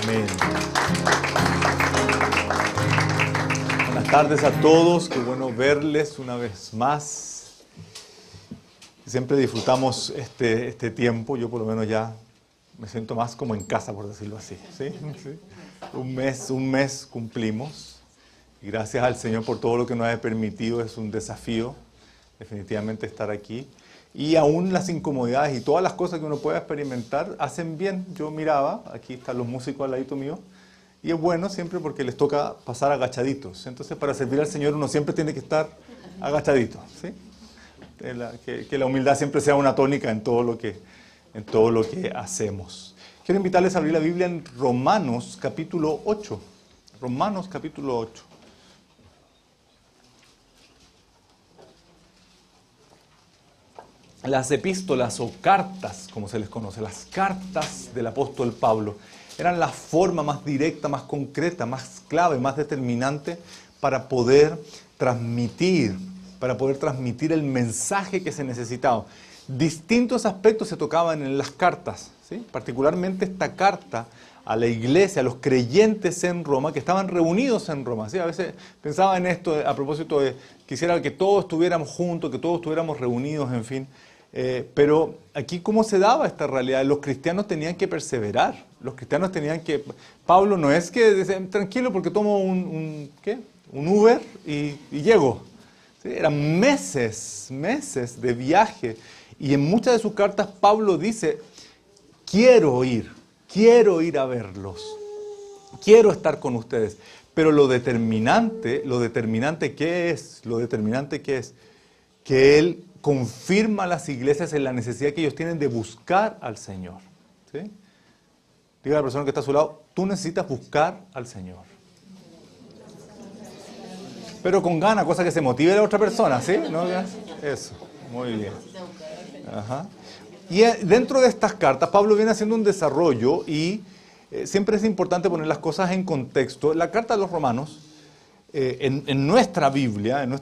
Amén. Buenas tardes a todos, qué bueno verles una vez más. Siempre disfrutamos este tiempo, yo por lo menos ya me siento más como en casa, por decirlo así. ¿Sí? ¿Sí? Un mes cumplimos y gracias al Señor por todo lo que nos ha permitido, es un desafío definitivamente estar aquí. Y aún las incomodidades y todas las cosas que uno pueda experimentar hacen bien. Yo miraba, aquí están los músicos al ladito mío, y es bueno siempre porque les toca pasar agachaditos. Entonces para servir al Señor uno siempre tiene que estar agachadito, ¿sí? Que la humildad siempre sea una tónica en todo lo que hacemos. Quiero invitarles a abrir la Biblia en Romanos capítulo 8. Romanos capítulo 8. Las epístolas o cartas, como se les conoce, las cartas del apóstol Pablo, eran la forma más directa, más concreta, más clave, más determinante para poder transmitir el mensaje que se necesitaba. Distintos aspectos se tocaban en las cartas, ¿sí? Particularmente esta carta a la iglesia, a los creyentes en Roma, que estaban reunidos en Roma, ¿sí? A veces pensaba en esto a propósito de, quisiera que todos estuviéramos juntos, que todos estuviéramos reunidos, en fin. Pero aquí, ¿cómo se daba esta realidad? Los cristianos tenían que perseverar, los cristianos tenían que... Pablo no es que dice, tranquilo porque tomo un Uber y llego. ¿Sí? Eran meses de viaje, y en muchas de sus cartas Pablo dice, quiero ir a verlos, quiero estar con ustedes. Pero lo determinante ¿qué es? Que él confirma a las iglesias en la necesidad que ellos tienen de buscar al Señor. ¿Sí? Diga a la persona que está a su lado, tú necesitas buscar al Señor. Pero con ganas, cosa que se motive a la otra persona, ¿sí? ¿No? Eso, muy bien. Ajá. Y dentro de estas cartas, Pablo viene haciendo un desarrollo y siempre es importante poner las cosas en contexto. La carta a los Romanos, en nuestra Biblia, en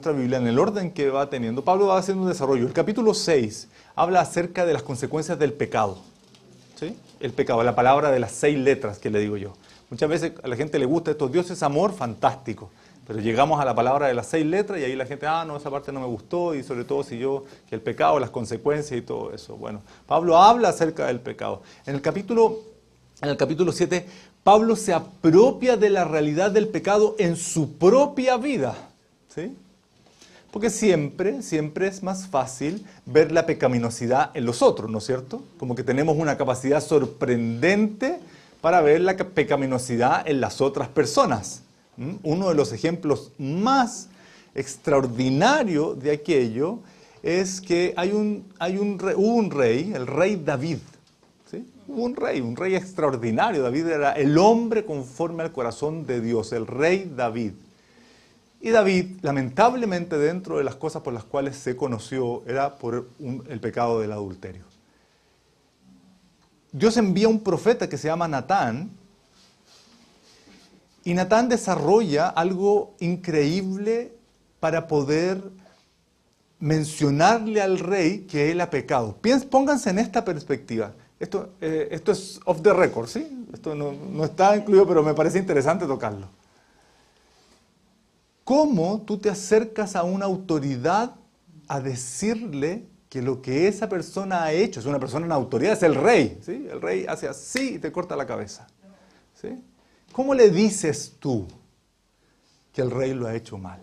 el orden que va teniendo, Pablo va haciendo un desarrollo. El capítulo 6 habla acerca de las consecuencias del pecado. ¿Sí? El pecado, la palabra de las 6 letras que le digo yo. Muchas veces a la gente le gusta esto, Dios es amor, fantástico. Pero llegamos a la palabra de las 6 letras y ahí la gente, no, esa parte no me gustó, y sobre todo que el pecado, las consecuencias y todo eso. Bueno, Pablo habla acerca del pecado. En el capítulo 7, Pablo se apropia de la realidad del pecado en su propia vida. ¿Sí? Porque siempre es más fácil ver la pecaminosidad en los otros, ¿no es cierto? Como que tenemos una capacidad sorprendente para ver la pecaminosidad en las otras personas. Uno de los ejemplos más extraordinarios de aquello es que hubo un rey, el rey David. ¿Sí? Hubo un rey extraordinario. David era el hombre conforme al corazón de Dios, el rey David. Y David, lamentablemente, dentro de las cosas por las cuales se conoció, era por el pecado del adulterio. Dios envía un profeta que se llama Natán, y Natán desarrolla algo increíble para poder mencionarle al rey que él ha pecado. Pónganse en esta perspectiva. Esto es off the record, ¿sí? Esto no está incluido, pero me parece interesante tocarlo. ¿Cómo tú te acercas a una autoridad a decirle que lo que esa persona ha hecho, es una persona en autoridad, es el rey, ¿sí? El rey hace así y te corta la cabeza, ¿sí? ¿Cómo le dices tú que el rey lo ha hecho mal?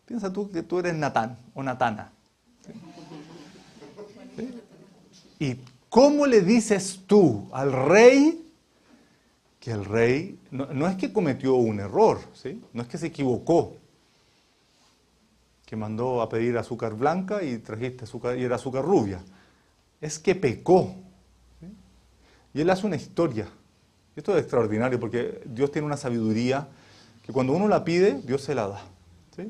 Piensa tú que tú eres Natán o Natana. ¿Sí? ¿Y cómo le dices tú al rey que el rey no es que cometió un error, ¿sí? No es que se equivocó, que mandó a pedir azúcar blanca y trajiste azúcar y era azúcar rubia? Es que pecó, ¿sí? Y él hace una historia. Esto es extraordinario porque Dios tiene una sabiduría que cuando uno la pide, Dios se la da. ¿Sí?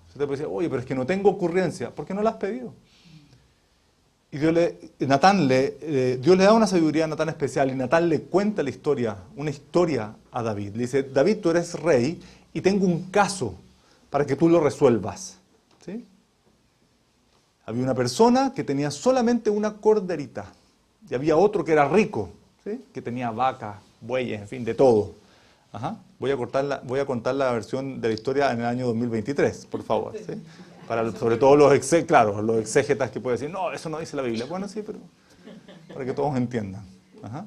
Usted te puede decir, oye, pero es que no tengo ocurrencia. ¿Por qué no la has pedido? Y Dios le da una sabiduría a Natán especial, y Natán le cuenta una historia a David. Le dice, David, tú eres rey y tengo un caso para que tú lo resuelvas. ¿Sí? Había una persona que tenía solamente una corderita y había otro que era rico. ¿Sí? ¿sí? Que tenía vacas, bueyes, en fin, de todo. Ajá. Voy a contar la versión de la historia en el año 2023, por favor. ¿Sí? Sobre todo los exégetas que pueden decir, no, eso no dice la Biblia. Bueno, sí, pero para que todos entiendan. Ajá.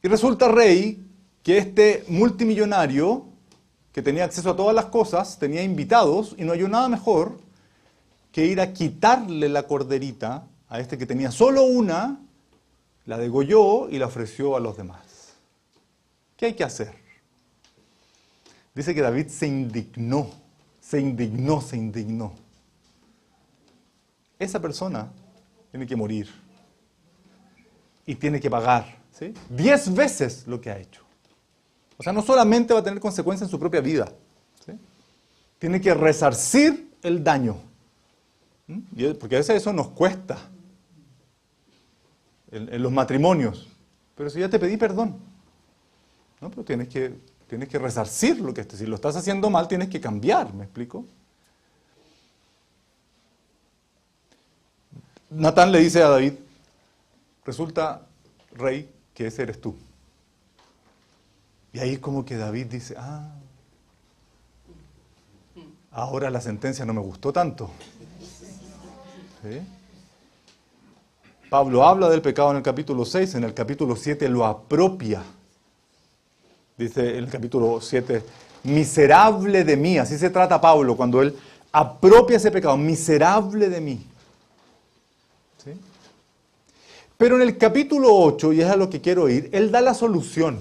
Y resulta, rey, que este multimillonario, que tenía acceso a todas las cosas, tenía invitados, y no halló nada mejor que ir a quitarle la corderita a este que tenía solo una, la degolló y la ofreció a los demás. ¿Qué hay que hacer? Dice que David se indignó. Esa persona tiene que morir y tiene que pagar, ¿sí? 10 veces lo que ha hecho. O sea, no solamente va a tener consecuencias en su propia vida, ¿sí? Tiene que resarcir el daño. Porque a veces eso nos cuesta en los matrimonios. Pero si ya te pedí perdón, ¿no? Pero tienes que resarcir lo que si lo estás haciendo mal, tienes que cambiar, ¿me explico? Natán le dice a David, resulta, rey, que ese eres tú. Y ahí como que David dice, ahora la sentencia no me gustó tanto. ¿Sí? Pablo habla del pecado en el capítulo 6, en el capítulo 7 lo apropia. Dice en el capítulo 7, miserable de mí, así se trata Pablo cuando él apropia ese pecado, miserable de mí. ¿Sí? Pero en el capítulo 8, y es a lo que quiero ir, él da la solución.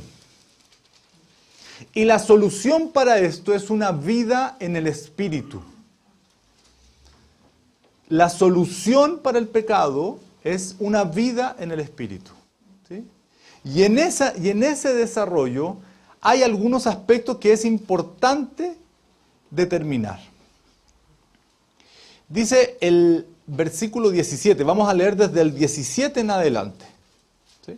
Y la solución para esto es una vida en el Espíritu. La solución para el pecado es una vida en el Espíritu. ¿Sí? Y en ese desarrollo hay algunos aspectos que es importante determinar. Dice el versículo 17, vamos a leer desde el 17 en adelante. ¿Sí?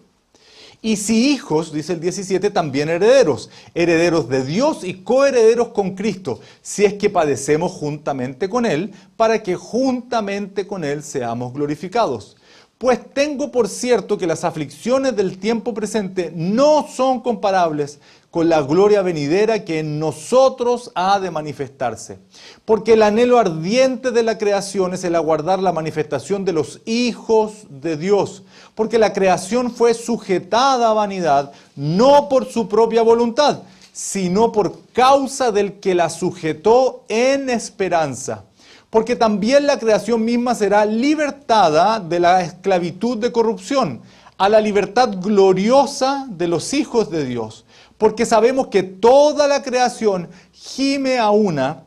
Y si hijos, dice el 17, también herederos, herederos de Dios y coherederos con Cristo, si es que padecemos juntamente con Él, para que juntamente con Él seamos glorificados. Pues tengo por cierto que las aflicciones del tiempo presente no son comparables con la gloria venidera que en nosotros ha de manifestarse. Porque el anhelo ardiente de la creación es el aguardar la manifestación de los hijos de Dios. Porque la creación fue sujetada a vanidad, no por su propia voluntad, sino por causa del que la sujetó en esperanza. Porque también la creación misma será libertada de la esclavitud de corrupción a la libertad gloriosa de los hijos de Dios. Porque sabemos que toda la creación gime a una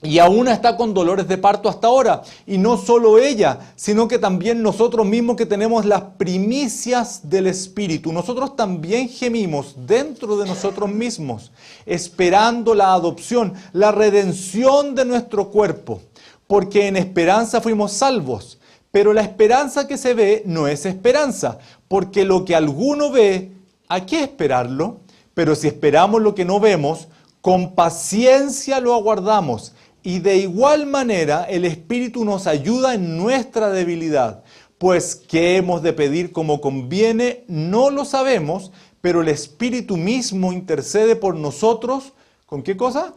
y a una está con dolores de parto hasta ahora. Y no solo ella, sino que también nosotros mismos que tenemos las primicias del Espíritu. Nosotros también gemimos dentro de nosotros mismos, esperando la adopción, la redención de nuestro cuerpo. Porque en esperanza fuimos salvos. Pero la esperanza que se ve no es esperanza. Porque lo que alguno ve, ¿a qué esperarlo? Pero si esperamos lo que no vemos, con paciencia lo aguardamos. Y de igual manera el Espíritu nos ayuda en nuestra debilidad. Pues ¿qué hemos de pedir como conviene? No lo sabemos, pero el Espíritu mismo intercede por nosotros. ¿Con qué cosa?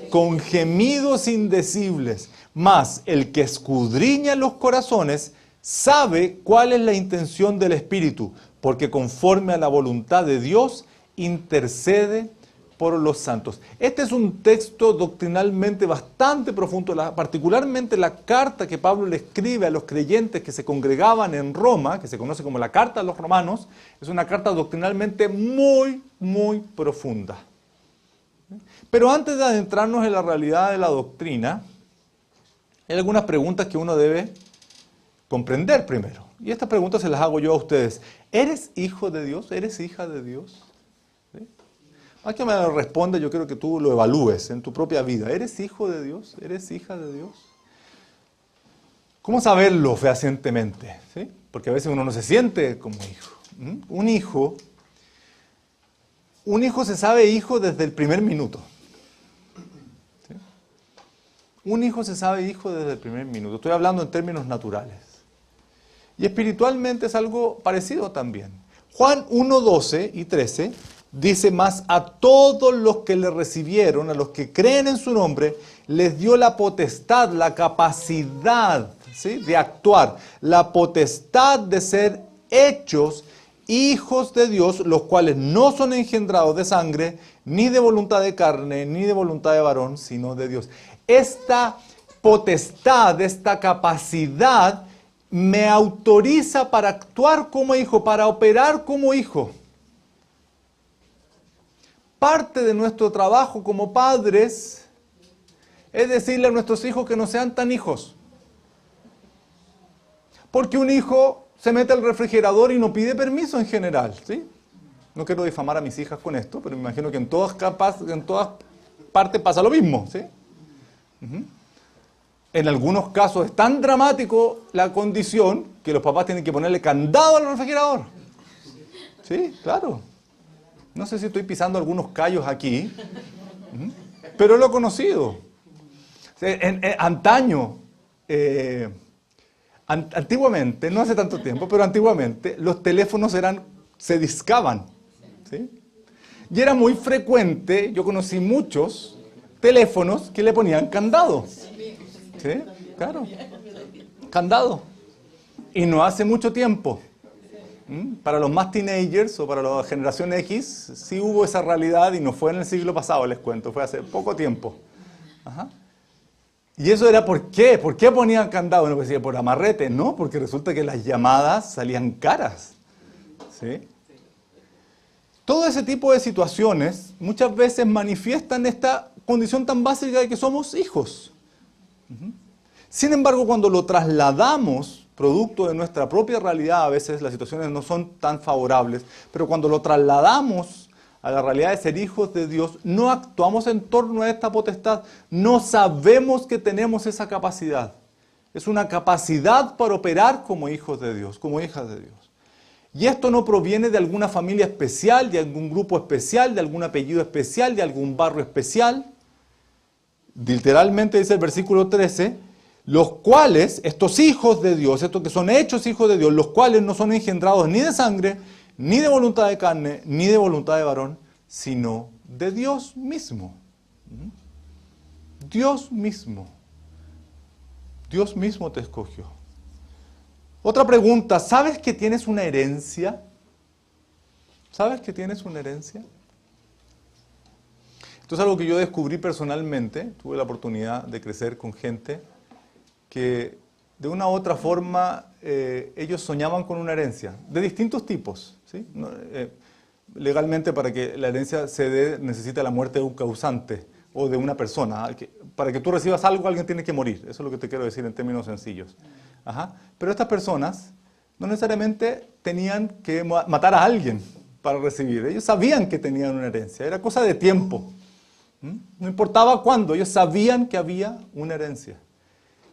Con gemidos indecibles. Mas el que escudriña los corazones sabe cuál es la intención del Espíritu, porque conforme a la voluntad de Dios intercede por los santos. Este es un texto doctrinalmente bastante profundo, particularmente la carta que Pablo le escribe a los creyentes que se congregaban en Roma, que se conoce como la carta a los romanos, es una carta doctrinalmente muy, muy profunda. Pero antes de adentrarnos en la realidad de la doctrina, hay algunas preguntas que uno debe comprender primero. Y estas preguntas se las hago yo a ustedes. ¿Eres hijo de Dios? ¿Eres hija de Dios? ¿Sí? Más que me lo responda, yo quiero que tú lo evalúes en tu propia vida. ¿Eres hijo de Dios? ¿Eres hija de Dios? ¿Cómo saberlo fehacientemente? ¿Sí? Porque a veces uno no se siente como hijo. Un hijo se sabe hijo desde el primer minuto. ¿Sí? Un hijo se sabe hijo desde el primer minuto. Estoy hablando en términos naturales. Y espiritualmente es algo parecido también. Juan 1, 12 y 13 dice: mas a todos los que le recibieron, a los que creen en su nombre, les dio la potestad, la capacidad, ¿sí?, de actuar, la potestad de ser hechos hijos de Dios, los cuales no son engendrados de sangre, ni de voluntad de carne, ni de voluntad de varón, sino de Dios. Esta potestad, esta capacidad me autoriza para actuar como hijo, para operar como hijo. Parte de nuestro trabajo como padres es decirle a nuestros hijos que no sean tan hijos. Porque un hijo se mete al refrigerador y no pide permiso en general, ¿sí? No quiero difamar a mis hijas con esto, pero me imagino que en todas partes pasa lo mismo, ¿sí? En algunos casos es tan dramático la condición que los papás tienen que ponerle candado al refrigerador. Sí, claro. No sé si estoy pisando algunos callos aquí, pero lo he conocido. Antaño, antiguamente, no hace tanto tiempo, pero antiguamente los teléfonos se discaban, ¿sí? Y era muy frecuente, yo conocí muchos teléfonos que le ponían candado. ¿Sí? Claro. Candado. Y no hace mucho tiempo. Para los más teenagers o para la generación X, sí hubo esa realidad y no fue en el siglo pasado, les cuento, fue hace poco tiempo. Ajá. Y eso era ¿por qué? ¿Por qué ponían candado? No, pues decía por amarrete, no, porque resulta que las llamadas salían caras. ¿Sí? Todo ese tipo de situaciones muchas veces manifiestan esta condición tan básica de que somos hijos. Sin embargo, cuando lo trasladamos, producto de nuestra propia realidad, a veces las situaciones no son tan favorables, pero cuando lo trasladamos a la realidad de ser hijos de Dios, no actuamos en torno a esta potestad, no sabemos que tenemos esa capacidad. Es una capacidad para operar como hijos de Dios, como hijas de Dios. Y esto no proviene de alguna familia especial, de algún grupo especial, de algún apellido especial, de algún barrio especial. Literalmente dice el versículo 13, los cuales, estos hijos de Dios, estos que son hechos hijos de Dios, los cuales no son engendrados ni de sangre, ni de voluntad de carne, ni de voluntad de varón, sino de Dios mismo. Dios mismo. Dios mismo te escogió. Otra pregunta, ¿sabes que tienes una herencia? ¿Sabes que tienes una herencia? Esto es algo que yo descubrí personalmente. Tuve la oportunidad de crecer con gente que de una u otra forma ellos soñaban con una herencia, de distintos tipos, ¿sí? Legalmente para que la herencia se dé necesita la muerte de un causante o de una persona. Para que tú recibas algo alguien tiene que morir, eso es lo que te quiero decir en términos sencillos. Ajá. Pero estas personas no necesariamente tenían que matar a alguien para recibir, ellos sabían que tenían una herencia, era cosa de tiempo. No importaba cuándo, ellos sabían que había una herencia.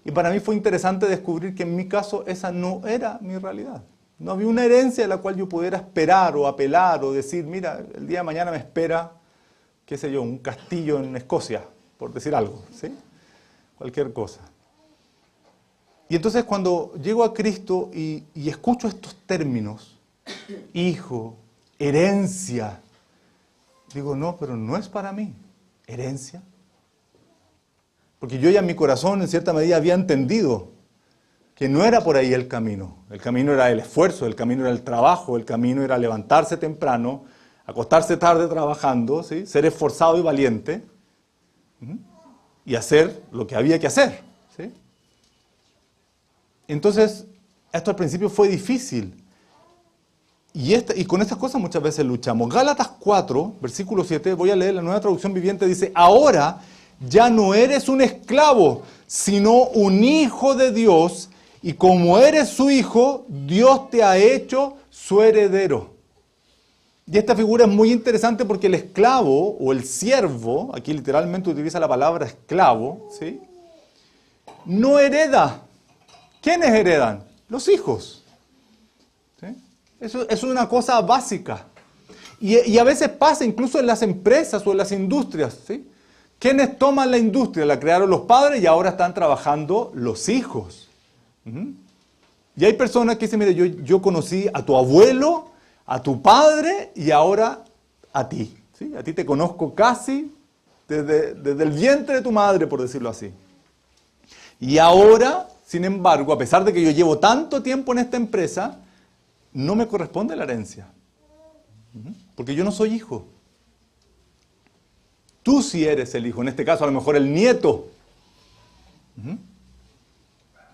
Y para mí fue interesante descubrir que en mi caso esa no era mi realidad. No había una herencia de la cual yo pudiera esperar o apelar o decir, mira, el día de mañana me espera, qué sé yo, un castillo en Escocia, por decir algo, ¿sí? Cualquier cosa. Y entonces cuando llego a Cristo y escucho estos términos, hijo, herencia, digo, no, pero no es para mí. ¿Herencia? Porque yo ya en mi corazón, en cierta medida, había entendido que no era por ahí el camino. El camino era el esfuerzo, el camino era el trabajo, el camino era levantarse temprano, acostarse tarde trabajando, ¿sí? Ser esforzado y valiente, y hacer lo que había que hacer, ¿sí? Entonces, esto al principio fue difícil. Y con estas cosas muchas veces luchamos. Gálatas 4, versículo 7, voy a leer la Nueva Traducción Viviente, dice, ahora ya no eres un esclavo, sino un hijo de Dios, y como eres su hijo, Dios te ha hecho su heredero. Y esta figura es muy interesante porque el esclavo o el siervo, aquí literalmente utiliza la palabra esclavo, ¿sí? No hereda. ¿Quiénes heredan? Los hijos. ¿Sí? Eso es una cosa básica. Y a veces pasa incluso en las empresas o en las industrias, ¿sí? ¿Quiénes toman la industria? La crearon los padres y ahora están trabajando los hijos. Y hay personas que dicen, mire, yo conocí a tu abuelo, a tu padre y ahora a ti. ¿Sí? A ti te conozco casi desde el vientre de tu madre, por decirlo así. Y ahora, sin embargo, a pesar de que yo llevo tanto tiempo en esta empresa, no me corresponde la herencia. Porque yo no soy hijo. Tú sí eres el hijo, en este caso a lo mejor el nieto.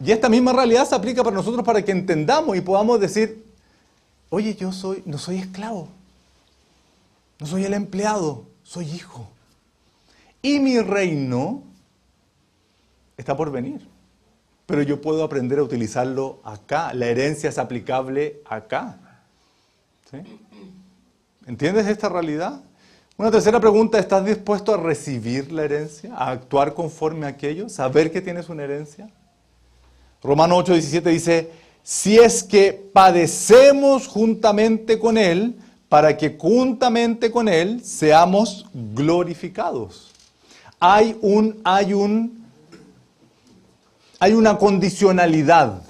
Y esta misma realidad se aplica para nosotros para que entendamos y podamos decir, oye, no soy esclavo, no soy el empleado, soy hijo. Y mi reino está por venir. Pero yo puedo aprender a utilizarlo acá. La herencia es aplicable acá. ¿Sí? ¿Entiendes esta realidad? Una tercera pregunta, ¿estás dispuesto a recibir la herencia? ¿A actuar conforme a aquello? ¿Saber que tienes una herencia? Romanos 8:17 dice, si es que padecemos juntamente con Él, para que juntamente con Él seamos glorificados. Hay una condicionalidad.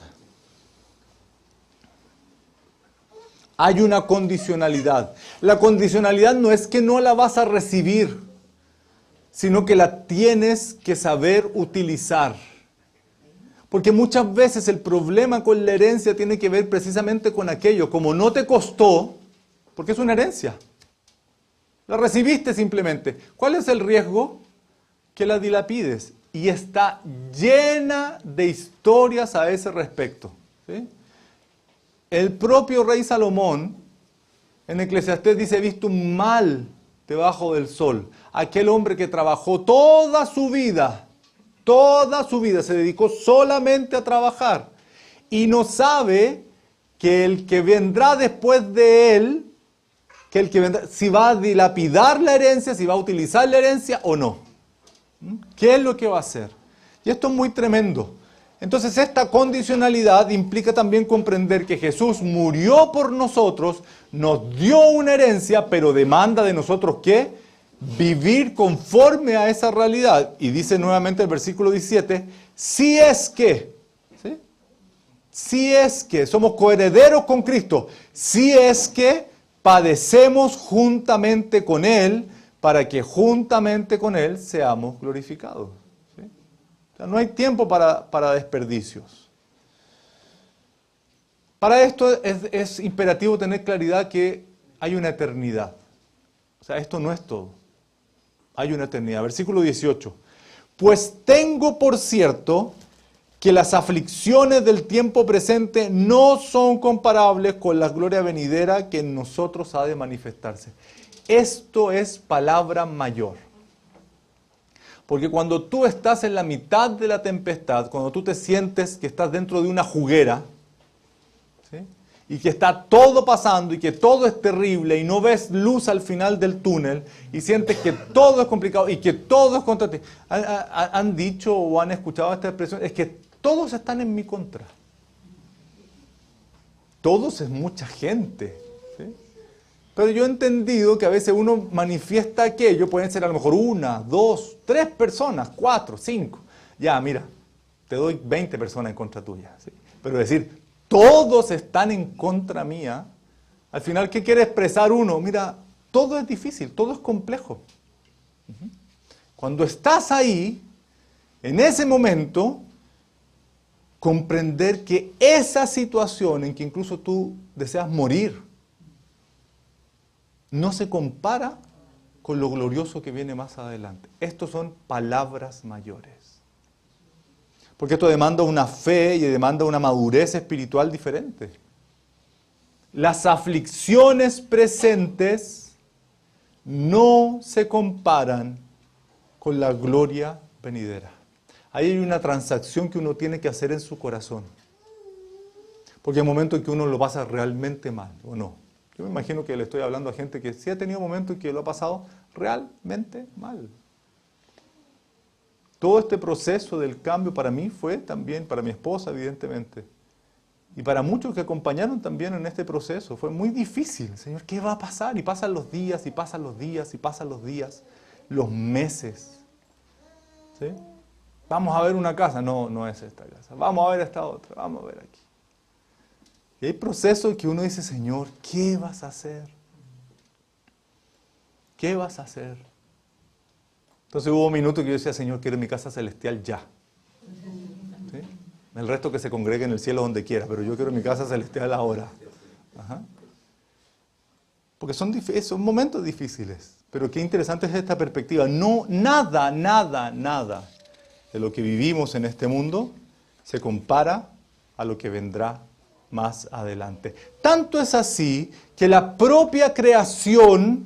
Hay una condicionalidad. La condicionalidad no es que no la vas a recibir, sino que la tienes que saber utilizar. Porque muchas veces el problema con la herencia tiene que ver precisamente con aquello. Como no te costó, porque es una herencia. La recibiste simplemente. ¿Cuál es el riesgo? Que la dilapides. Y está llena de historias a ese respecto. ¿Sí? El propio rey Salomón, en Eclesiastés dice, he visto un mal debajo del sol. Aquel hombre que trabajó toda su vida, se dedicó solamente a trabajar. Y no sabe que el que vendrá después de él, si va a dilapidar la herencia, si va a utilizar la herencia o no. ¿Qué es lo que va a hacer? Y esto es muy tremendo. Entonces esta condicionalidad implica también comprender que Jesús murió por nosotros, nos dio una herencia, pero demanda de nosotros ¿qué? Vivir conforme a esa realidad. Y dice nuevamente el versículo 17, si es que, ¿sí? Si es que somos coherederos con Cristo, si es que padecemos juntamente con Él, para que juntamente con Él seamos glorificados. ¿Sí? O sea, no hay tiempo para desperdicios. Para esto es imperativo tener claridad que hay una eternidad. O sea, esto no es todo. Hay una eternidad. Versículo 18. Pues tengo por cierto que las aflicciones del tiempo presente no son comparables con la gloria venidera que en nosotros ha de manifestarse. Esto es palabra mayor. Porque cuando tú estás en la mitad de la tempestad, cuando tú te sientes que estás dentro de una juguera, ¿sí? Y que está todo pasando y que todo es terrible y no ves luz al final del túnel y sientes que todo es complicado y que todo es contra ti. Han dicho o han escuchado esta expresión, es que todos están en mi contra. Todos es mucha gente. ¿Sí? Pero yo he entendido que a veces uno manifiesta aquello, pueden ser a lo mejor 1, 2, 3 personas, 4, 5. Ya, mira, te doy 20 personas en contra tuya. ¿Sí? Pero decir, todos están en contra mía, al final, ¿qué quiere expresar uno? Mira, todo es difícil, todo es complejo. Cuando estás ahí, en ese momento, comprender que esa situación en que incluso tú deseas morir, no se compara con lo glorioso que viene más adelante. Estos son palabras mayores. Porque esto demanda una fe y demanda una madurez espiritual diferente. Las aflicciones presentes no se comparan con la gloria venidera. Ahí hay una transacción que uno tiene que hacer en su corazón. Porque hay momentos en que uno lo pasa realmente mal, ¿o no? Yo me imagino que le estoy hablando a gente que sí ha tenido momentos en que lo ha pasado realmente mal. Todo este proceso del cambio para mí fue también, para mi esposa evidentemente, y para muchos que acompañaron también en este proceso, fue muy difícil. Señor, ¿qué va a pasar? Y pasan los días, y pasan los días, y pasan los días, los meses. ¿Sí? Vamos a ver una casa. No, no es esta casa. Vamos a ver esta otra. Vamos a ver aquí. Y hay procesos en que uno dice, Señor, ¿qué vas a hacer? ¿Qué vas a hacer? Entonces hubo un minuto que yo decía, Señor, quiero mi casa celestial ya. ¿Sí? El resto que se congregue en el cielo donde quiera, pero yo quiero mi casa celestial ahora. Ajá. Porque son momentos difíciles. Pero qué interesante es esta perspectiva. No, nada de lo que vivimos en este mundo se compara a lo que vendrá más adelante. Tanto es así que la propia creación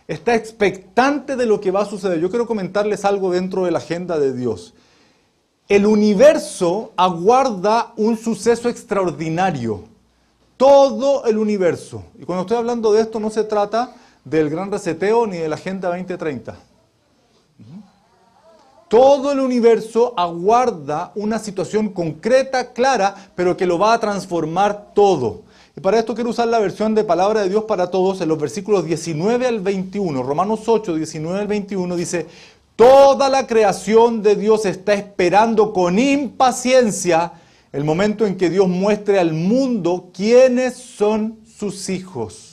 está expectante de lo que va a suceder. Yo quiero comentarles algo dentro de la agenda de Dios. El universo aguarda un suceso extraordinario. Todo el universo. Y cuando estoy hablando de esto no se trata del gran reseteo ni de la Agenda 2030. Todo el universo aguarda una situación concreta, clara, pero que lo va a transformar todo. Y para esto quiero usar la versión de Palabra de Dios para Todos en los versículos 19 al 21. Romanos 8, 19 al 21 dice: toda la creación de Dios está esperando con impaciencia el momento en que Dios muestre al mundo quiénes son sus hijos.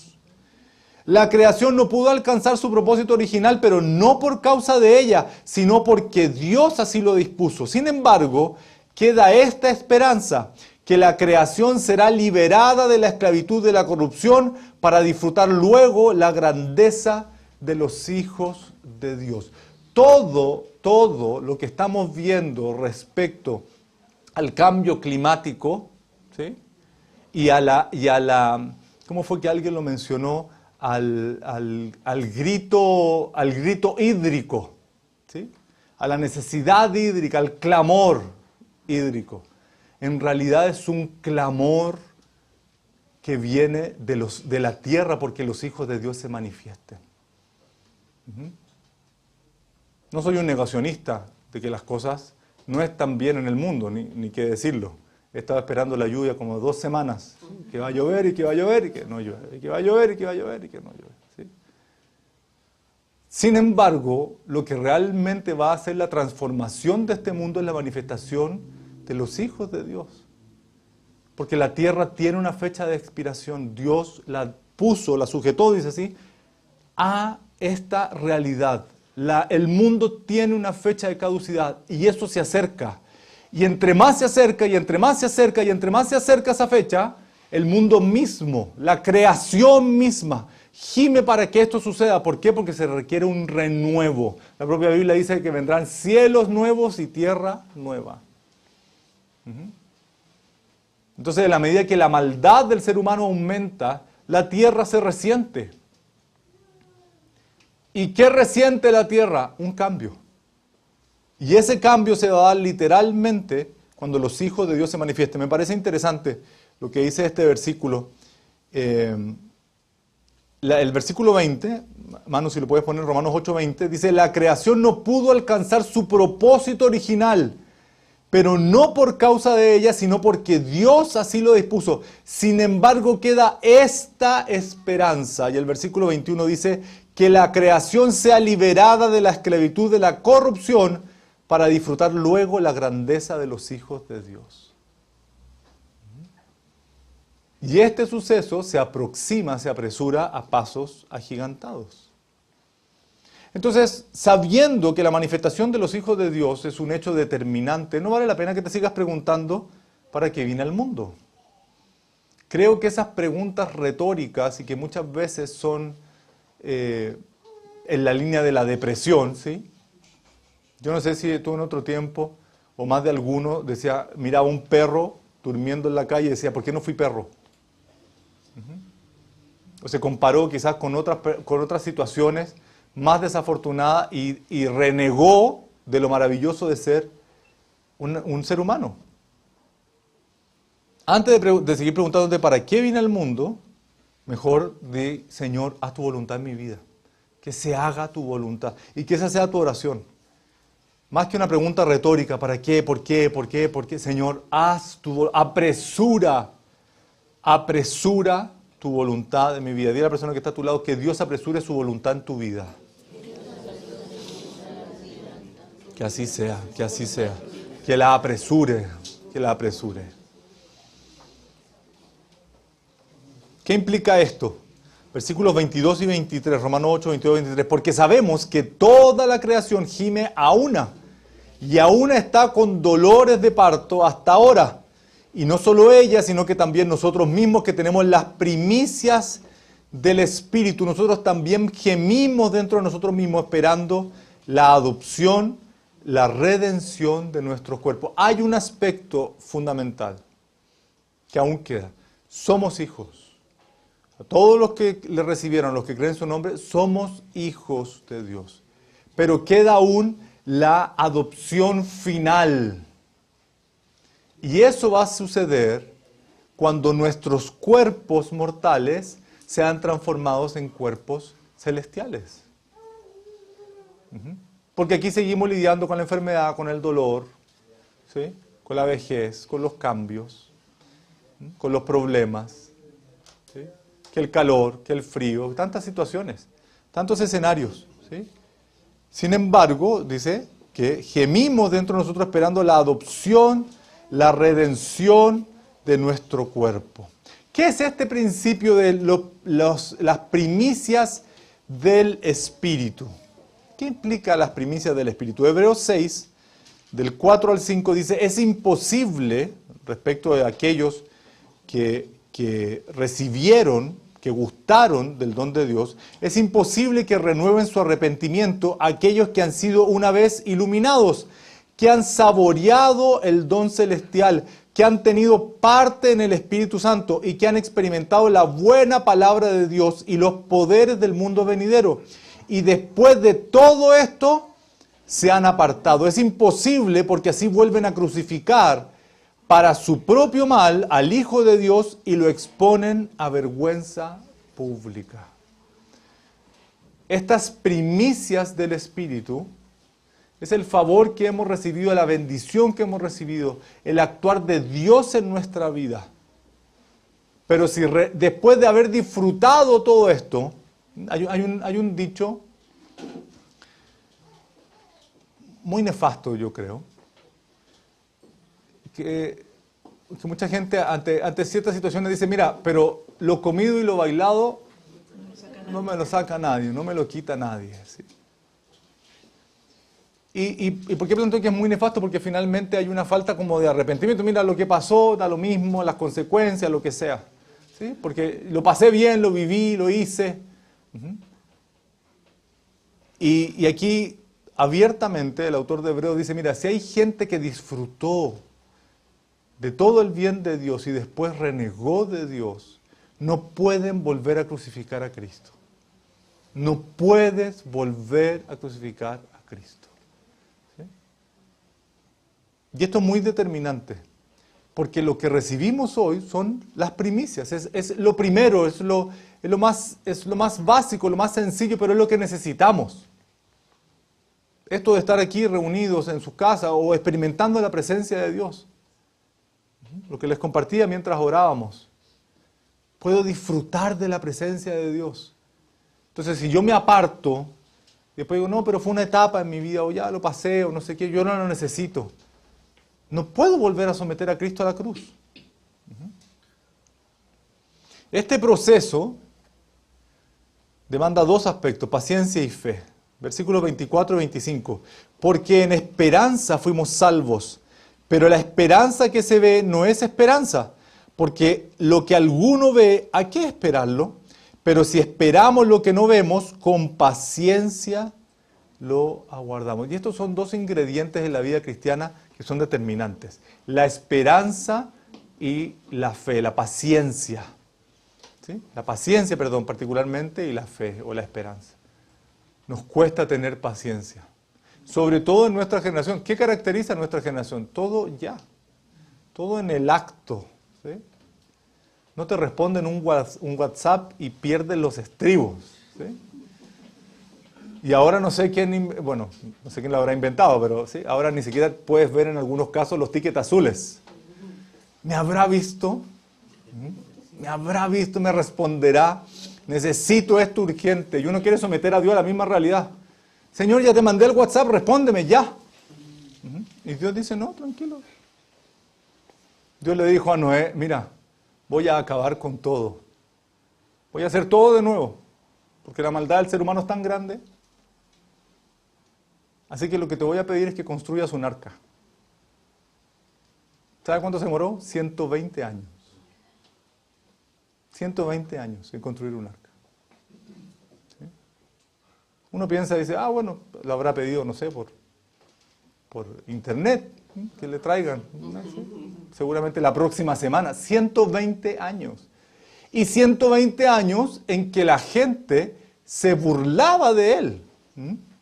La creación no pudo alcanzar su propósito original, pero no por causa de ella, sino porque Dios así lo dispuso. Sin embargo, queda esta esperanza, que la creación será liberada de la esclavitud de la corrupción para disfrutar luego la grandeza de los hijos de Dios. Todo lo que estamos viendo respecto al cambio climático, ¿sí? y a la, ¿cómo fue que alguien lo mencionó? Al grito hídrico, ¿sí? A la necesidad hídrica, al clamor hídrico. En realidad es un clamor que viene de la tierra porque los hijos de Dios se manifiesten. No soy un negacionista de que las cosas no están bien en el mundo, ni qué decirlo. He estado esperando la lluvia como 2 semanas, que va a llover y que va a llover y que no llueve, y que va a llover y que va a llover y que no llueve. ¿Sí? Sin embargo, lo que realmente va a hacer la transformación de este mundo es la manifestación de los hijos de Dios. Porque la tierra tiene una fecha de expiración. Dios la puso, la sujetó, dice así, a esta realidad. El mundo tiene una fecha de caducidad y eso se acerca. Y entre más se acerca, y entre más se acerca, y entre más se acerca esa fecha, el mundo mismo, la creación misma, gime para que esto suceda. ¿Por qué? Porque se requiere un renuevo. La propia Biblia dice que vendrán cielos nuevos y tierra nueva. Entonces, en la medida que la maldad del ser humano aumenta, la tierra se resiente. ¿Y qué resiente la tierra? Un cambio. Y ese cambio se va a dar literalmente cuando los hijos de Dios se manifiesten. Me parece interesante lo que dice este versículo. El versículo 20, Manu, si lo puedes poner en Romanos 8:20, dice: la creación no pudo alcanzar su propósito original, pero no por causa de ella, sino porque Dios así lo dispuso. Sin embargo, queda esta esperanza. Y el versículo 21 dice: que la creación sea liberada de la esclavitud de la corrupción para disfrutar luego la grandeza de los hijos de Dios. Y este suceso se apresura a pasos agigantados. Entonces, sabiendo que la manifestación de los hijos de Dios es un hecho determinante, no vale la pena que te sigas preguntando ¿para qué vine al mundo? Creo que esas preguntas retóricas y que muchas veces son en la línea de la depresión, ¿sí? Yo no sé si tú en otro tiempo, o más de alguno, decía, miraba un perro durmiendo en la calle y decía, ¿por qué no fui perro? O se comparó quizás con otras situaciones más desafortunadas y renegó de lo maravilloso de ser un ser humano. Antes de seguir preguntándote para qué vine al mundo, mejor di, Señor, haz tu voluntad en mi vida. Que se haga tu voluntad y que esa sea tu oración. Más que una pregunta retórica, ¿para qué? ¿Por qué? ¿Por qué? ¿Por qué? Señor, apresura tu voluntad en mi vida. Dile a la persona que está a tu lado que Dios apresure su voluntad en tu vida. Que así sea, que así sea. Que la apresure, que la apresure. ¿Qué implica esto? Versículos 22 y 23, Romanos 8, 22 y 23. Porque sabemos que toda la creación gime a una, y a una está con dolores de parto hasta ahora. Y no solo ella, sino que también nosotros mismos que tenemos las primicias del Espíritu, nosotros también gemimos dentro de nosotros mismos esperando la adopción, la redención de nuestros cuerpos. Hay un aspecto fundamental que aún queda. Somos hijos. A todos los que le recibieron, los que creen en su nombre, somos hijos de Dios. Pero queda aún la adopción final. Y eso va a suceder cuando nuestros cuerpos mortales sean transformados en cuerpos celestiales. Porque aquí seguimos lidiando con la enfermedad, con el dolor, ¿sí? Con la vejez, con los cambios, con los problemas, ¿sí? Que el calor, que el frío, tantas situaciones, tantos escenarios, ¿sí? Sin embargo, dice que gemimos dentro de nosotros esperando la adopción, la redención de nuestro cuerpo. ¿Qué es este principio de las primicias del Espíritu? ¿Qué implica las primicias del Espíritu? Hebreos 6, del 4 al 5, dice, es imposible, respecto de aquellos que recibieron, que gustaron del don de Dios, es imposible que renueven su arrepentimiento aquellos que han sido una vez iluminados, que han saboreado el don celestial, que han tenido parte en el Espíritu Santo y que han experimentado la buena palabra de Dios y los poderes del mundo venidero. Y después de todo esto, se han apartado. Es imposible porque así vuelven a crucificar para su propio mal al Hijo de Dios y lo exponen a vergüenza pública. Estas primicias del Espíritu es el favor que hemos recibido, la bendición que hemos recibido, el actuar de Dios en nuestra vida. Pero si después de haber disfrutado todo esto, hay un dicho muy nefasto, yo creo, que mucha gente ante ciertas situaciones dice, mira, pero lo comido y lo bailado no me lo saca nadie, no me lo quita nadie. ¿Sí? ¿Y por qué pregunto que es muy nefasto? Porque finalmente hay una falta como de arrepentimiento. Mira lo que pasó, da lo mismo, las consecuencias, lo que sea. ¿Sí? Porque lo pasé bien, lo viví, lo hice. Y aquí abiertamente el autor de Hebreos dice, mira, si hay gente que disfrutó de todo el bien de Dios y después renegó de Dios, no pueden volver a crucificar a Cristo. No puedes volver a crucificar a Cristo. ¿Sí? Y esto es muy determinante, porque lo que recibimos hoy son las primicias, es lo primero, es lo más básico, lo más sencillo, pero es lo que necesitamos. Esto de estar aquí reunidos en su casa o experimentando la presencia de Dios. Lo que les compartía mientras orábamos. Puedo disfrutar de la presencia de Dios. Entonces, si yo me aparto, después digo, no, pero fue una etapa en mi vida, o ya lo pasé, o no sé qué, yo no lo necesito. No puedo volver a someter a Cristo a la cruz. Este proceso demanda dos aspectos, paciencia y fe. Versículos 24 y 25. Porque en esperanza fuimos salvos, pero la esperanza que se ve no es esperanza, porque lo que alguno ve, ¿a qué esperarlo? Pero si esperamos lo que no vemos, con paciencia lo aguardamos. Y estos son dos ingredientes en la vida cristiana que son determinantes. La esperanza y la fe, la paciencia. ¿Sí? La paciencia, perdón, particularmente, y la fe o la esperanza. Nos cuesta tener paciencia. Sobre todo en nuestra generación. ¿Qué caracteriza a nuestra generación? Todo ya. Todo en el acto. ¿Sí? No te responden un WhatsApp y pierden los estribos. ¿Sí? Y ahora no sé quién lo habrá inventado, pero ¿sí? Ahora ni siquiera puedes ver en algunos casos los tickets azules. ¿Me habrá visto? ¿Me habrá visto? ¿Me responderá? Necesito esto urgente. Y uno quiere someter a Dios a la misma realidad. Señor, ya te mandé el WhatsApp, respóndeme ya. Y Dios dice, no, tranquilo. Dios le dijo a Noé, mira, voy a acabar con todo. Voy a hacer todo de nuevo, porque la maldad del ser humano es tan grande. Así que lo que te voy a pedir es que construyas un arca. ¿Sabe cuánto se demoró? 120 años. 120 años en construir un arca. ¿Sí? Uno piensa y dice, bueno, lo habrá pedido, no sé, por internet, que le traigan. ¿Sí? Seguramente la próxima semana. 120 años. Y 120 años en que la gente se burlaba de él.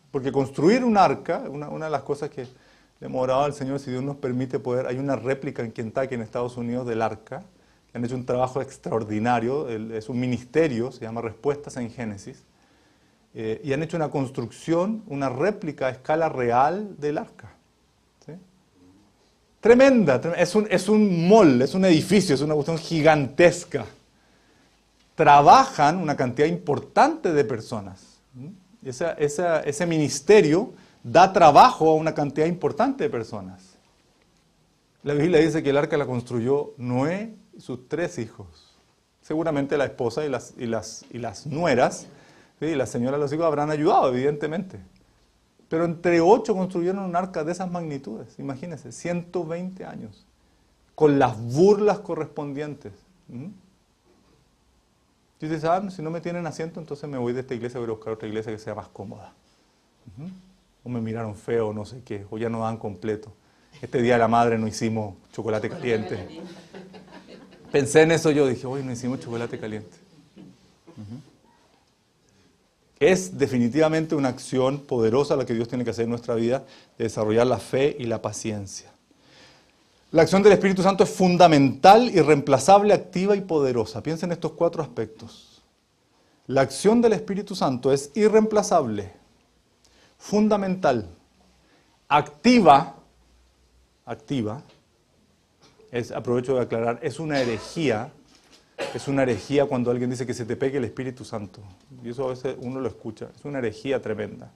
Porque construir un arca, una de las cosas que le hemos orado al Señor, si Dios nos permite poder, hay una réplica en Kentucky, en Estados Unidos, del arca, que han hecho un trabajo extraordinario, es un ministerio, se llama Respuestas en Génesis, y han hecho una construcción, una réplica a escala real del arca. ¿Sí? Tremenda, es un mall, es un edificio, es una cuestión gigantesca. Trabajan una cantidad importante de personas. Ese ministerio da trabajo a una cantidad importante de personas. La Biblia dice que el arca la construyó Noé y sus 3 hijos. Seguramente la esposa y las nueras, ¿sí? La señora de los hijos habrán ayudado, evidentemente. Pero entre 8 construyeron un arca de esas magnitudes. Imagínense, 120 años. Con las burlas correspondientes. Y ustedes si no me tienen asiento, entonces me voy de esta iglesia, voy a buscar otra iglesia que sea más cómoda. O me miraron feo, no sé qué, o ya no dan completo. Este día de la madre no hicimos chocolate caliente. Pensé en eso yo, dije, hoy no hicimos chocolate caliente. Es definitivamente una acción poderosa la que Dios tiene que hacer en nuestra vida, de desarrollar la fe y la paciencia. La acción del Espíritu Santo es fundamental, irreemplazable, activa y poderosa. Piensen en estos 4 aspectos. La acción del Espíritu Santo es irreemplazable, fundamental, activa, aprovecho de aclarar, es una herejía cuando alguien dice que se te pegue el Espíritu Santo. Y eso a veces uno lo escucha, es una herejía tremenda.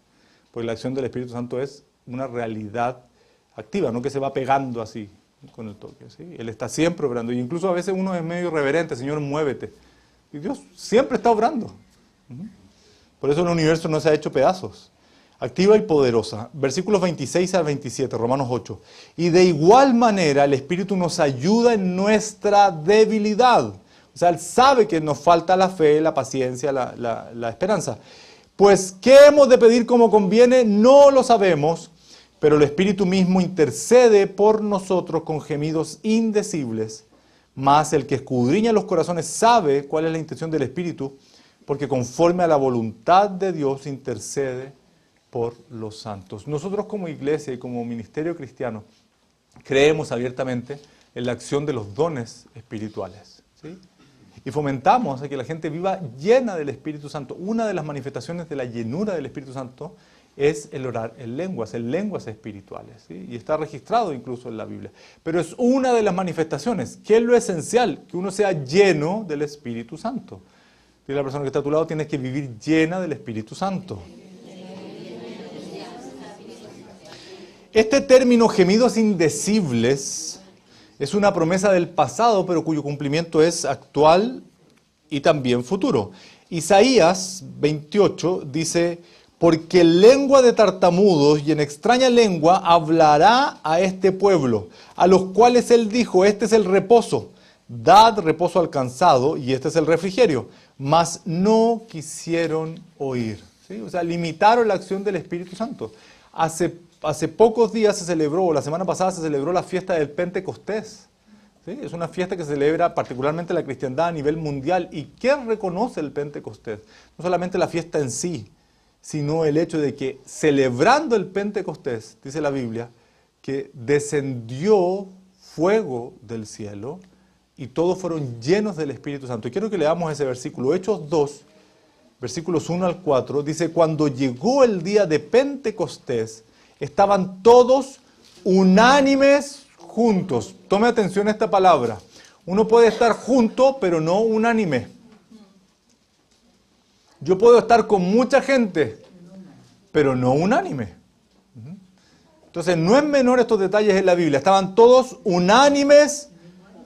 Porque la acción del Espíritu Santo es una realidad activa, no que se va pegando así con el toque. ¿Sí? Él está siempre obrando. Y incluso a veces uno es medio irreverente, Señor, muévete. Y Dios siempre está obrando. Por eso el universo no se ha hecho pedazos. Activa y poderosa. Versículos 26 al 27, Romanos 8. Y de igual manera el Espíritu nos ayuda en nuestra debilidad. O sea, Él sabe que nos falta la fe, la paciencia, la esperanza. Pues, ¿qué hemos de pedir como conviene? No lo sabemos, pero el Espíritu mismo intercede por nosotros con gemidos indecibles. Mas el que escudriña los corazones sabe cuál es la intención del Espíritu, porque conforme a la voluntad de Dios intercede por los santos. Nosotros como iglesia y como ministerio cristiano creemos abiertamente en la acción de los dones espirituales, ¿sí? Y fomentamos a que la gente viva llena del Espíritu Santo. Una de las manifestaciones de la llenura del Espíritu Santo es el orar en lenguas espirituales, ¿sí? Y está registrado incluso en la Biblia. Pero es una de las manifestaciones. ¿Qué es lo esencial? Que uno sea lleno del Espíritu Santo. Dile a la persona que está a tu lado, tienes que vivir llena del Espíritu Santo. Este término gemidos indecibles es una promesa del pasado, pero cuyo cumplimiento es actual y también futuro. Isaías 28 dice, porque en lengua de tartamudos y en extraña lengua hablará a este pueblo, a los cuales él dijo, este es el reposo, dad reposo al cansado y este es el refrigerio, mas no quisieron oír. ¿Sí? O sea, limitaron la acción del Espíritu Santo. Hace pocos días se celebró, la semana pasada se celebró la fiesta del Pentecostés. ¿Sí? Es una fiesta que celebra particularmente la cristiandad a nivel mundial. ¿Y qué reconoce el Pentecostés? No solamente la fiesta en sí, sino el hecho de que celebrando el Pentecostés, dice la Biblia, que descendió fuego del cielo y todos fueron llenos del Espíritu Santo. Y quiero que leamos ese versículo, Hechos 2, versículos 1 al 4, dice, cuando llegó el día de Pentecostés, estaban todos unánimes juntos. Tome atención a esta palabra. Uno puede estar junto, pero no unánime. Yo puedo estar con mucha gente, pero no unánime. Entonces, no es menor estos detalles en la Biblia. Estaban todos unánimes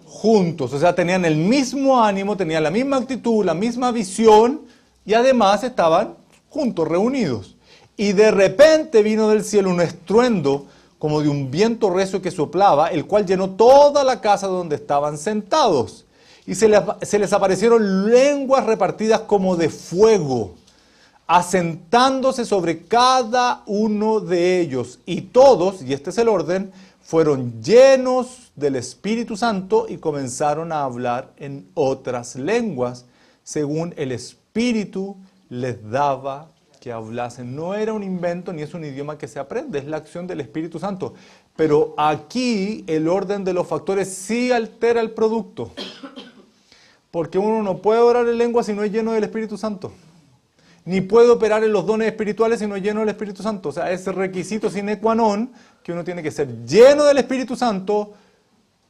juntos, o sea, tenían el mismo ánimo, tenían la misma actitud, la misma visión, y además estaban juntos, reunidos. Y de repente vino del cielo un estruendo como de un viento recio que soplaba, el cual llenó toda la casa donde estaban sentados. Y se les aparecieron lenguas repartidas como de fuego, asentándose sobre cada uno de ellos. Y todos, y este es el orden, fueron llenos del Espíritu Santo y comenzaron a hablar en otras lenguas, según el Espíritu les daba que hablasen. No era un invento ni es un idioma que se aprende, es la acción del Espíritu Santo. Pero aquí el orden de los factores sí altera el producto. Porque uno no puede orar en lengua si no es lleno del Espíritu Santo. Ni puede operar en los dones espirituales si no es lleno del Espíritu Santo. O sea, es requisito sine qua non que uno tiene que ser lleno del Espíritu Santo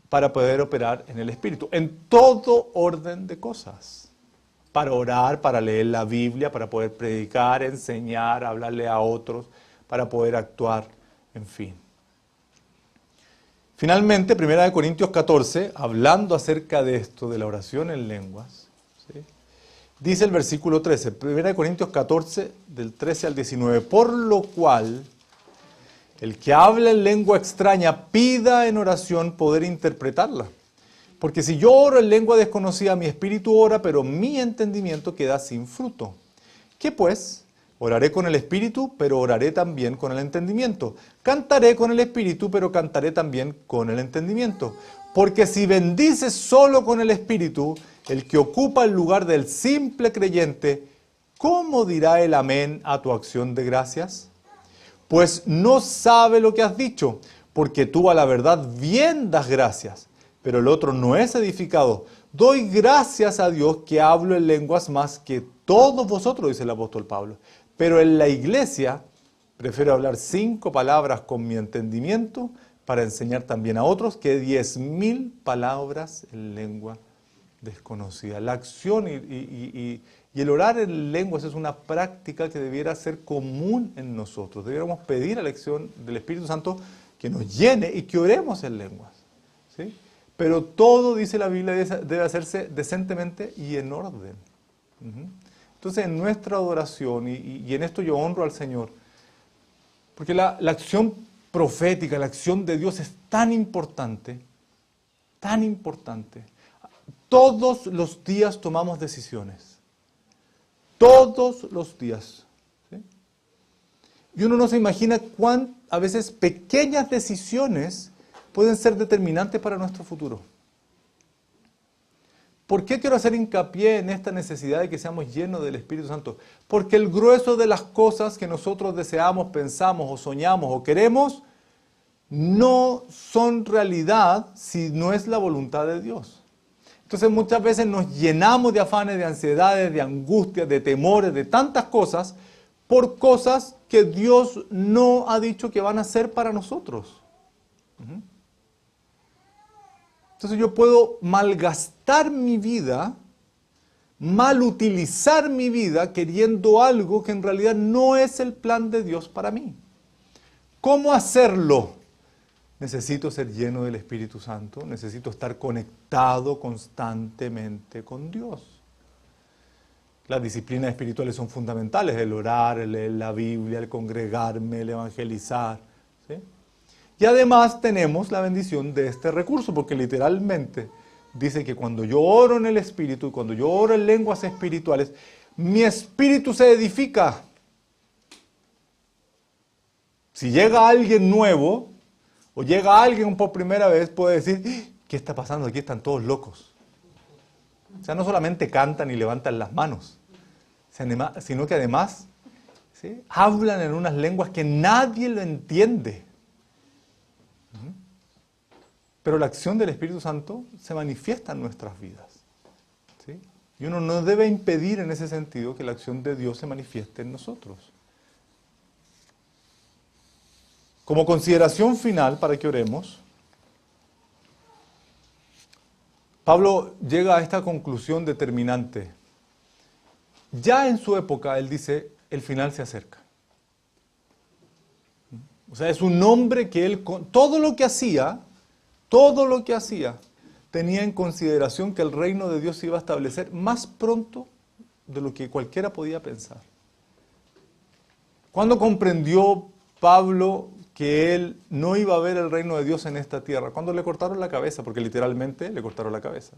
para poder operar en el Espíritu. En todo orden de cosas. Para orar, para leer la Biblia, para poder predicar, enseñar, hablarle a otros, para poder actuar, en fin. Finalmente, 1 Corintios 14, hablando acerca de esto, de la oración en lenguas, ¿sí? Dice el versículo 13, 1 Corintios 14, del 13 al 19, por lo cual, el que habla en lengua extraña pida en oración poder interpretarla. Porque si yo oro en lengua desconocida, mi espíritu ora, pero mi entendimiento queda sin fruto. ¿Qué pues? Oraré con el espíritu, pero oraré también con el entendimiento. Cantaré con el espíritu, pero cantaré también con el entendimiento. Porque si bendices solo con el espíritu, el que ocupa el lugar del simple creyente, ¿cómo dirá el amén a tu acción de gracias? Pues no sabe lo que has dicho, porque tú a la verdad bien das gracias. Pero el otro no es edificado. Doy gracias a Dios que hablo en lenguas más que todos vosotros, dice el apóstol Pablo. Pero en la iglesia prefiero hablar 5 palabras con mi entendimiento para enseñar también a otros que 10.000 palabras en lengua desconocida. La acción y el orar en lenguas es una práctica que debiera ser común en nosotros. Debiéramos pedir a la acción del Espíritu Santo que nos llene y que oremos en lenguas, ¿sí? Pero todo, dice la Biblia, debe hacerse decentemente y en orden. Entonces, en nuestra adoración, y en esto yo honro al Señor, porque la acción profética, la acción de Dios es tan importante, tan importante. Todos los días tomamos decisiones. Todos los días. ¿Sí? Y uno no se imagina cuán, a veces, pequeñas decisiones pueden ser determinantes para nuestro futuro. ¿Por qué quiero hacer hincapié en esta necesidad de que seamos llenos del Espíritu Santo? Porque el grueso de las cosas que nosotros deseamos, pensamos o soñamos o queremos no son realidad si no es la voluntad de Dios. Entonces muchas veces nos llenamos de afanes, de ansiedades, de angustias, de temores, de tantas cosas por cosas que Dios no ha dicho que van a ser para nosotros. Entonces yo puedo malgastar mi vida, mal utilizar mi vida queriendo algo que en realidad no es el plan de Dios para mí. ¿Cómo hacerlo? Necesito ser lleno del Espíritu Santo, necesito estar conectado constantemente con Dios. Las disciplinas espirituales son fundamentales, el orar, el leer la Biblia, el congregarme, el evangelizar, ¿sí? Y además tenemos la bendición de este recurso, porque literalmente dice que cuando yo oro en el Espíritu, cuando yo oro en lenguas espirituales, mi espíritu se edifica. Si llega alguien nuevo, o llega alguien por primera vez, puede decir, ¿qué está pasando? Aquí están todos locos. O sea, no solamente cantan y levantan las manos, sino que además, ¿sí?, hablan en unas lenguas que nadie lo entiende. Pero la acción del Espíritu Santo se manifiesta en nuestras vidas, ¿sí? Y uno no debe impedir en ese sentido que la acción de Dios se manifieste en nosotros. Como consideración final para que oremos, Pablo llega a esta conclusión determinante. Ya en su época, él dice, el final se acerca. O sea, es un hombre que él, todo lo que hacía, tenía en consideración que el reino de Dios se iba a establecer más pronto de lo que cualquiera podía pensar. ¿Cuándo comprendió Pablo que él no iba a ver el reino de Dios en esta tierra? Cuando le cortaron la cabeza, porque literalmente le cortaron la cabeza.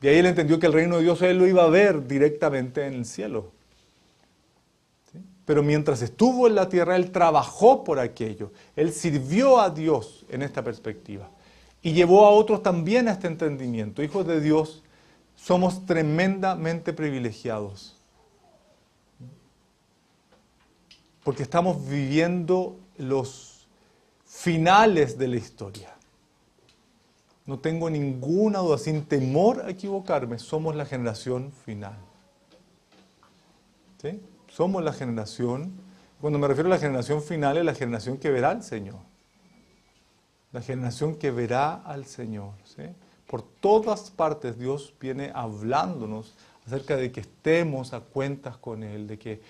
Y ahí él entendió que el reino de Dios él lo iba a ver directamente en el cielo. ¿Sí? Pero mientras estuvo en la tierra, él trabajó por aquello. Él sirvió a Dios en esta perspectiva. Y llevó a otros también a este entendimiento. Hijos de Dios, somos tremendamente privilegiados. Porque estamos viviendo los finales de la historia. No tengo ninguna duda, sin temor a equivocarme, somos la generación final. ¿Sí? Somos la generación, cuando me refiero a la generación final, es la generación que verá al Señor. La generación que verá al Señor. ¿Sí? Por todas partes Dios viene hablándonos acerca de que estemos a cuentas con Él, de que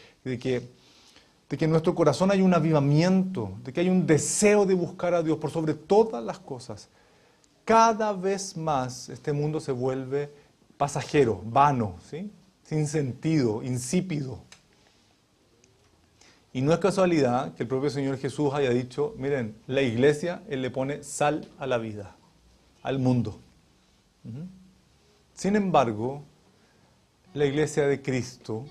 en nuestro corazón hay un avivamiento, de que hay un deseo de buscar a Dios por sobre todas las cosas. Cada vez más este mundo se vuelve pasajero, vano, ¿sí? Sin sentido, insípido. Y no es casualidad que el propio Señor Jesús haya dicho, miren, la iglesia, Él le pone sal a la vida, al mundo. Sin embargo, la iglesia de Cristo,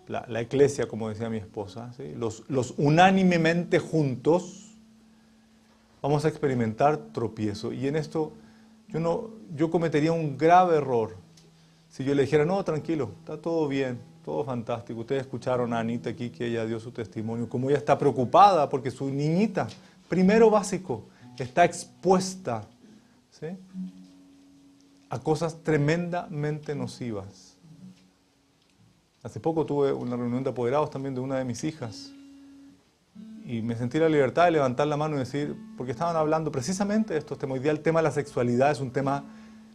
la iglesia, como decía mi esposa, ¿sí? los unánimemente juntos, vamos a experimentar tropiezo. Y en esto yo cometería un grave error si yo le dijera, no, tranquilo, está todo bien, todo fantástico. Ustedes escucharon a Anita aquí que ella dio su testimonio, como ella está preocupada porque su niñita, primero básico, está expuesta, ¿sí? a cosas tremendamente nocivas. Hace poco tuve una reunión de apoderados también de una de mis hijas y me sentí la libertad de levantar la mano y decir, porque estaban hablando precisamente de estos temas. Hoy día el tema de la sexualidad es un tema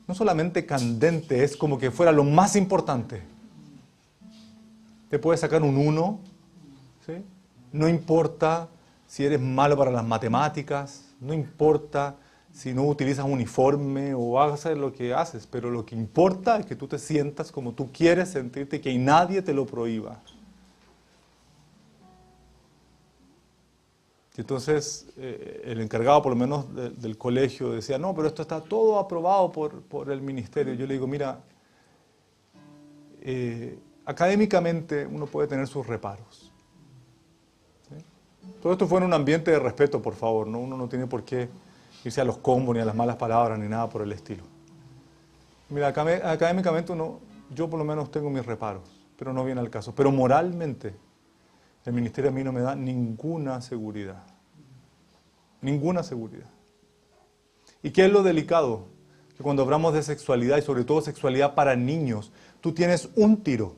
no solamente candente, es como que fuera lo más importante. Te puedes sacar un 1, ¿sí? No importa si eres malo para las matemáticas, no importa si no utilizas uniforme o haces lo que haces, pero lo que importa es que tú te sientas como tú quieres sentirte y que nadie te lo prohíba. Y entonces el encargado por lo menos del colegio decía, no, pero esto está todo aprobado por el ministerio. Yo le digo, mira, académicamente uno puede tener sus reparos. ¿Sí? Todo esto fue en un ambiente de respeto, por favor, ¿no? Uno no tiene por qué irse a los combos, ni a las malas palabras, ni nada por el estilo. Mira, académicamente yo por lo menos tengo mis reparos, pero no viene al caso. Pero moralmente, el ministerio a mí no me da ninguna seguridad. Ninguna seguridad. ¿Y qué es lo delicado? Que cuando hablamos de sexualidad, y sobre todo sexualidad para niños, tú tienes un tiro.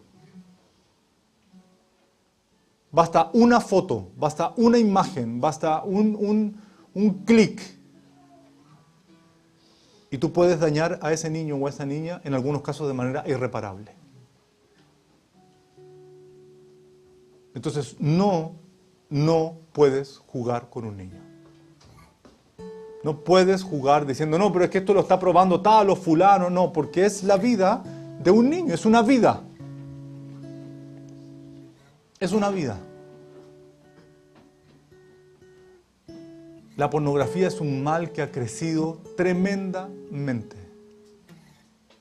Basta una foto, basta una imagen, basta un clic. Y tú puedes dañar a ese niño o a esa niña, en algunos casos de manera irreparable. Entonces, no puedes jugar con un niño. No puedes jugar diciendo, no, pero es que esto lo está probando tal o fulano. No, porque es la vida de un niño, es una vida. Es una vida. La pornografía es un mal que ha crecido tremendamente.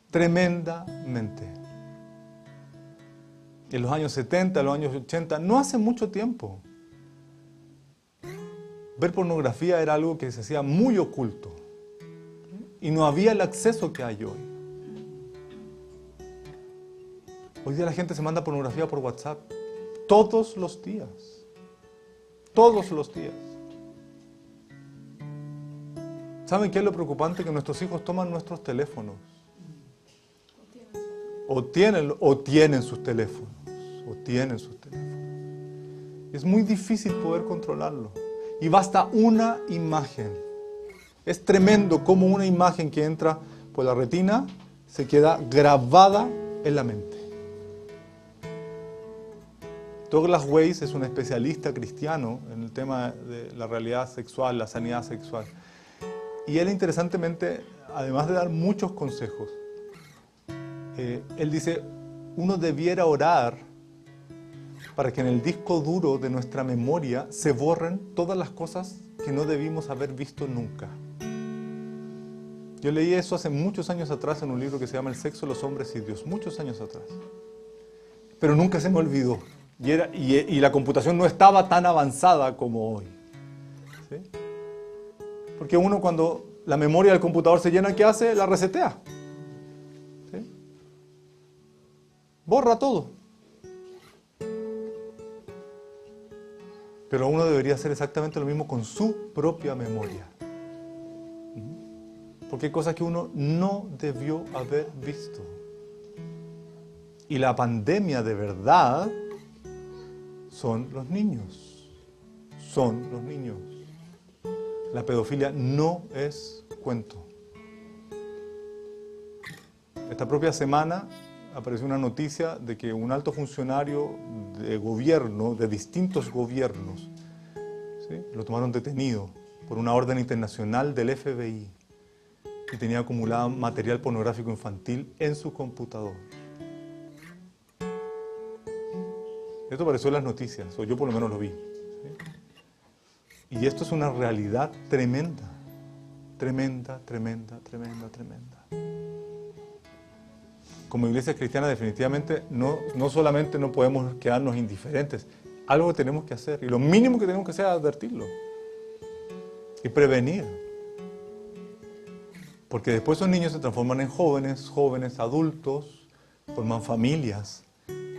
Tremendamente. En los años 70, en los años 80, no hace mucho tiempo. Ver pornografía era algo que se hacía muy oculto. Y no había el acceso que hay hoy. Hoy día la gente se manda pornografía por WhatsApp. Todos los días. Todos los días. ¿Saben qué es lo preocupante? Que nuestros hijos toman nuestros teléfonos. O tienen sus teléfonos. Es muy difícil poder controlarlo. Y basta una imagen. Es tremendo cómo una imagen que entra por la retina se queda grabada en la mente. Douglas Weiss es un especialista cristiano en el tema de la realidad sexual, la sanidad sexual. Y él, interesantemente, además de dar muchos consejos, él dice, uno debiera orar para que en el disco duro de nuestra memoria se borren todas las cosas que no debimos haber visto nunca. Yo leí eso hace muchos años atrás en un libro que se llama El sexo, los hombres y Dios, muchos años atrás. Pero nunca se me olvidó. Y la computación no estaba tan avanzada como hoy. ¿Sí? Porque uno, cuando la memoria del computador se llena, ¿qué hace? La resetea. ¿Sí? Borra todo. Pero uno debería hacer exactamente lo mismo con su propia memoria. Porque hay cosas que uno no debió haber visto. Y la pandemia de verdad son los niños. Son los niños. La pedofilia no es cuento. Esta propia semana apareció una noticia de que un alto funcionario de gobierno, de distintos gobiernos, ¿sí?, lo tomaron detenido por una orden internacional del FBI y tenía acumulado material pornográfico infantil en su computador. Esto apareció en las noticias, o yo por lo menos lo vi. ¿Sí? Y esto es una realidad tremenda, tremenda, tremenda, tremenda, tremenda. Como iglesia cristiana definitivamente no solamente no podemos quedarnos indiferentes, algo tenemos que hacer. Y lo mínimo que tenemos que hacer es advertirlo y prevenir. Porque después esos niños se transforman en jóvenes, adultos, forman familias.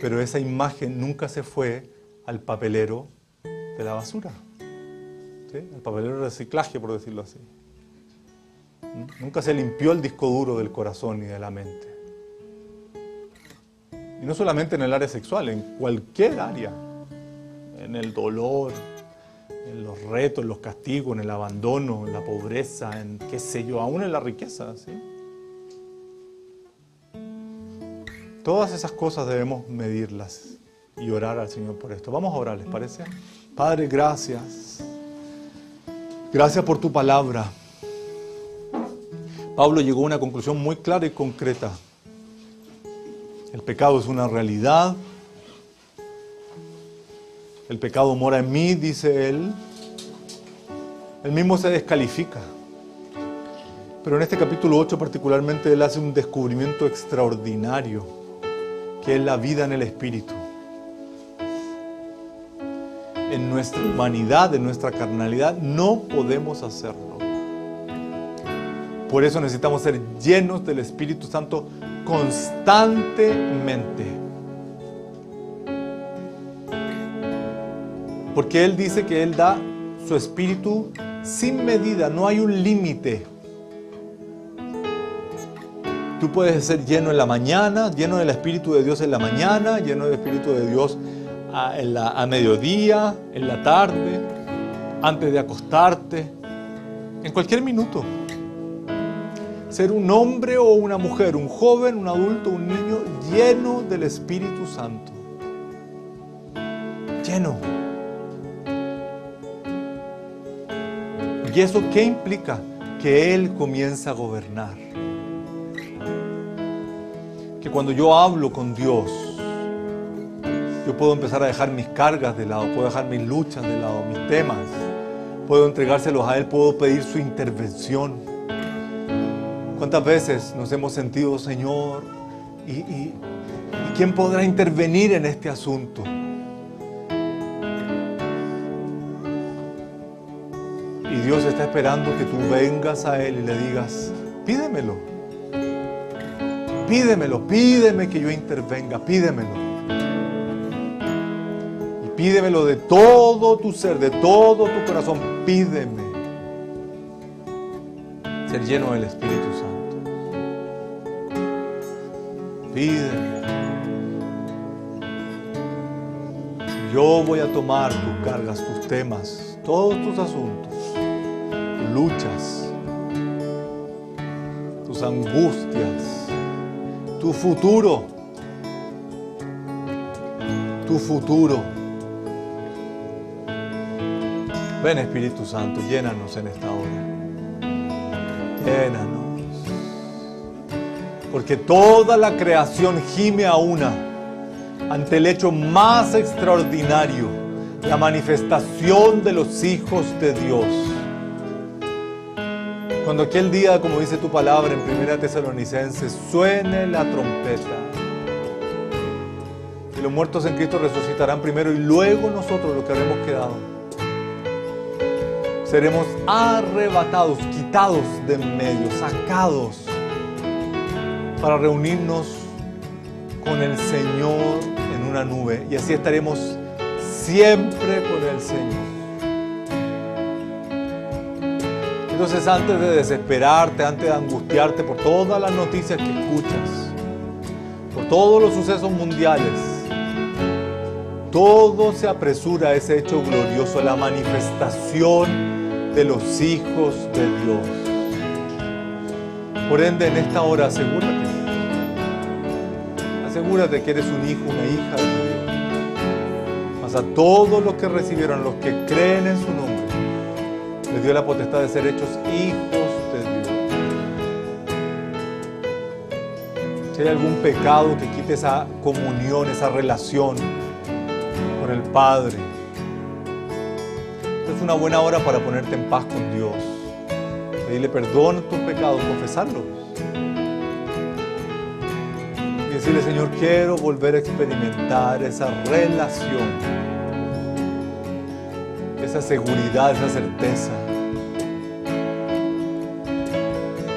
Pero esa imagen nunca se fue al papelero de la basura. ¿Sí? Al papelero de reciclaje, por decirlo así. Nunca se limpió el disco duro del corazón y de la mente. Y no solamente en el área sexual, en cualquier área. En el dolor, en los retos, en los castigos, en el abandono, en la pobreza, en qué sé yo, aún en la riqueza, ¿sí? Todas esas cosas debemos medirlas y orar al Señor por esto. Vamos a orar, ¿les parece? Padre, gracias. Gracias por tu palabra. Pablo llegó a una conclusión muy clara y concreta. El pecado es una realidad. El pecado mora en mí, dice él. Él mismo se descalifica. Pero en este capítulo 8 particularmente él hace un descubrimiento extraordinario, que es la vida en el Espíritu. En nuestra humanidad, en nuestra carnalidad, no podemos hacerlo. Por eso necesitamos ser llenos del Espíritu Santo constantemente. Porque Él dice que Él da su Espíritu sin medida, no hay un límite. Tú puedes ser lleno en la mañana, lleno del Espíritu de Dios en la mañana, lleno del Espíritu de Dios a mediodía, en la tarde, antes de acostarte, en cualquier minuto. Ser un hombre o una mujer, un joven, un adulto, un niño, lleno del Espíritu Santo. Lleno. ¿Y eso qué implica? Que Él comienza a gobernar. Que cuando yo hablo con Dios, yo puedo empezar a dejar mis cargas de lado, puedo dejar mis luchas de lado, mis temas, puedo entregárselos a Él, puedo pedir su intervención. ¿Cuántas veces nos hemos sentido, Señor, y quién podrá intervenir en este asunto? Y Dios está esperando que tú vengas a Él y le digas, pídemelo. Pídemelo, pídeme que yo intervenga, pídemelo. Y pídemelo de todo tu ser, de todo tu corazón, pídeme. Ser lleno del Espíritu Santo. Pídeme. Yo voy a tomar tus cargas, tus temas, todos tus asuntos, tus luchas, tus angustias, tu futuro. Tu futuro. Ven, Espíritu Santo, llénanos en esta hora. Llénanos. Porque toda la creación gime a una ante el hecho más extraordinario, la manifestación de los hijos de Dios. Cuando aquel día, como dice tu palabra en 1 Tesalonicenses, suene la trompeta, y los muertos en Cristo resucitarán primero, y luego nosotros, los que habremos quedado, seremos arrebatados, quitados de en medio, sacados, para reunirnos con el Señor en una nube, y así estaremos siempre con el Señor. Entonces, antes de desesperarte, antes de angustiarte por todas las noticias que escuchas, por todos los sucesos mundiales, todo se apresura a ese hecho glorioso, la manifestación de los hijos de Dios. Por ende, en esta hora, asegúrate que eres un hijo, una hija de Dios. Mas a todos los que recibieron, los que creen en su nombre, les dio la potestad de ser hechos hijos de Dios. Si hay algún pecado que quite esa comunión, esa relación con el Padre, es una buena hora para ponerte en paz con Dios. Pedirle perdón a tus pecados, confesarlos. Y decirle, Señor, quiero volver a experimentar esa relación, esa seguridad, esa certeza.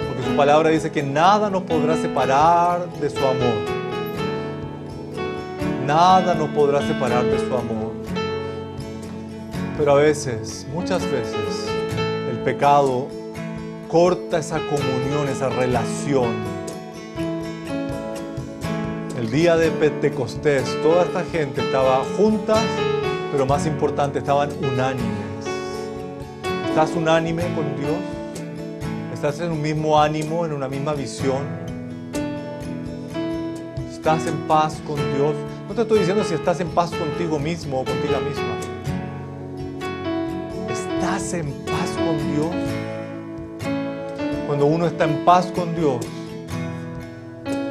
Porque su palabra dice que nada nos podrá separar de su amor. Nada nos podrá separar de su amor. Pero a veces, muchas veces, el pecado corta esa comunión, esa relación. El día de Pentecostés, toda esta gente estaba juntas, pero más importante, estaban unánimes. ¿Estás unánime con Dios? ¿Estás en un mismo ánimo, en una misma visión? ¿Estás en paz con Dios? No te estoy diciendo si estás en paz contigo mismo o contigo misma. ¿Estás en paz con Dios? Cuando uno está en paz con Dios,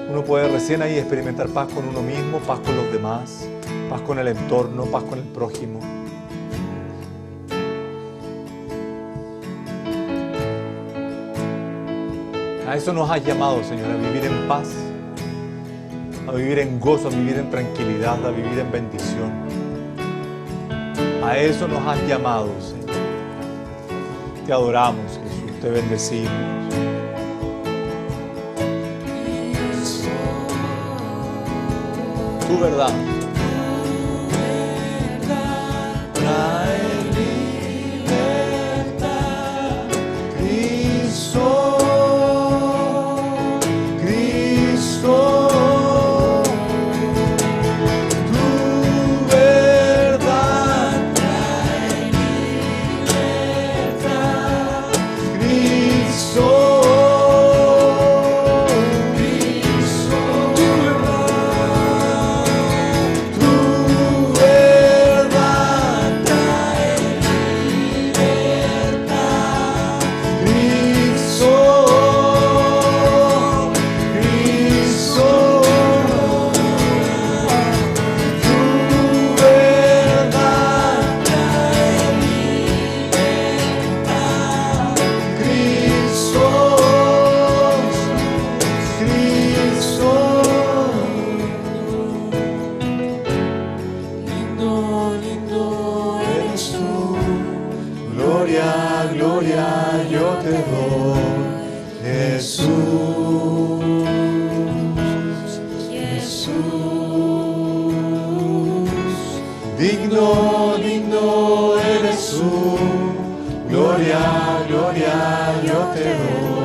uno puede recién ahí experimentar paz con uno mismo, paz con los demás, paz con el entorno, paz con el prójimo. A eso nos has llamado, Señor, a vivir en paz, a vivir en gozo, a vivir en tranquilidad, a vivir en bendición. A eso nos has llamado, Señor. Te adoramos, Jesús, te bendecimos. Tu verdad trae libertad, Cristo, Cristo. Tu verdad trae libertad, Cristo. Lindo eres tú, gloria, gloria, yo te doy.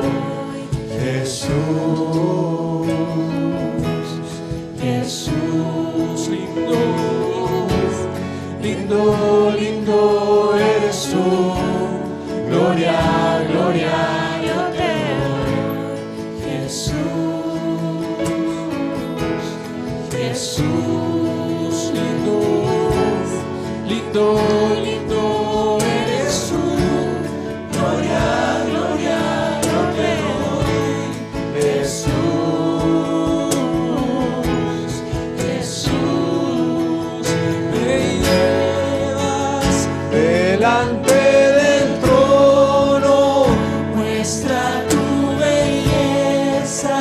delante del trono, muestra tu belleza,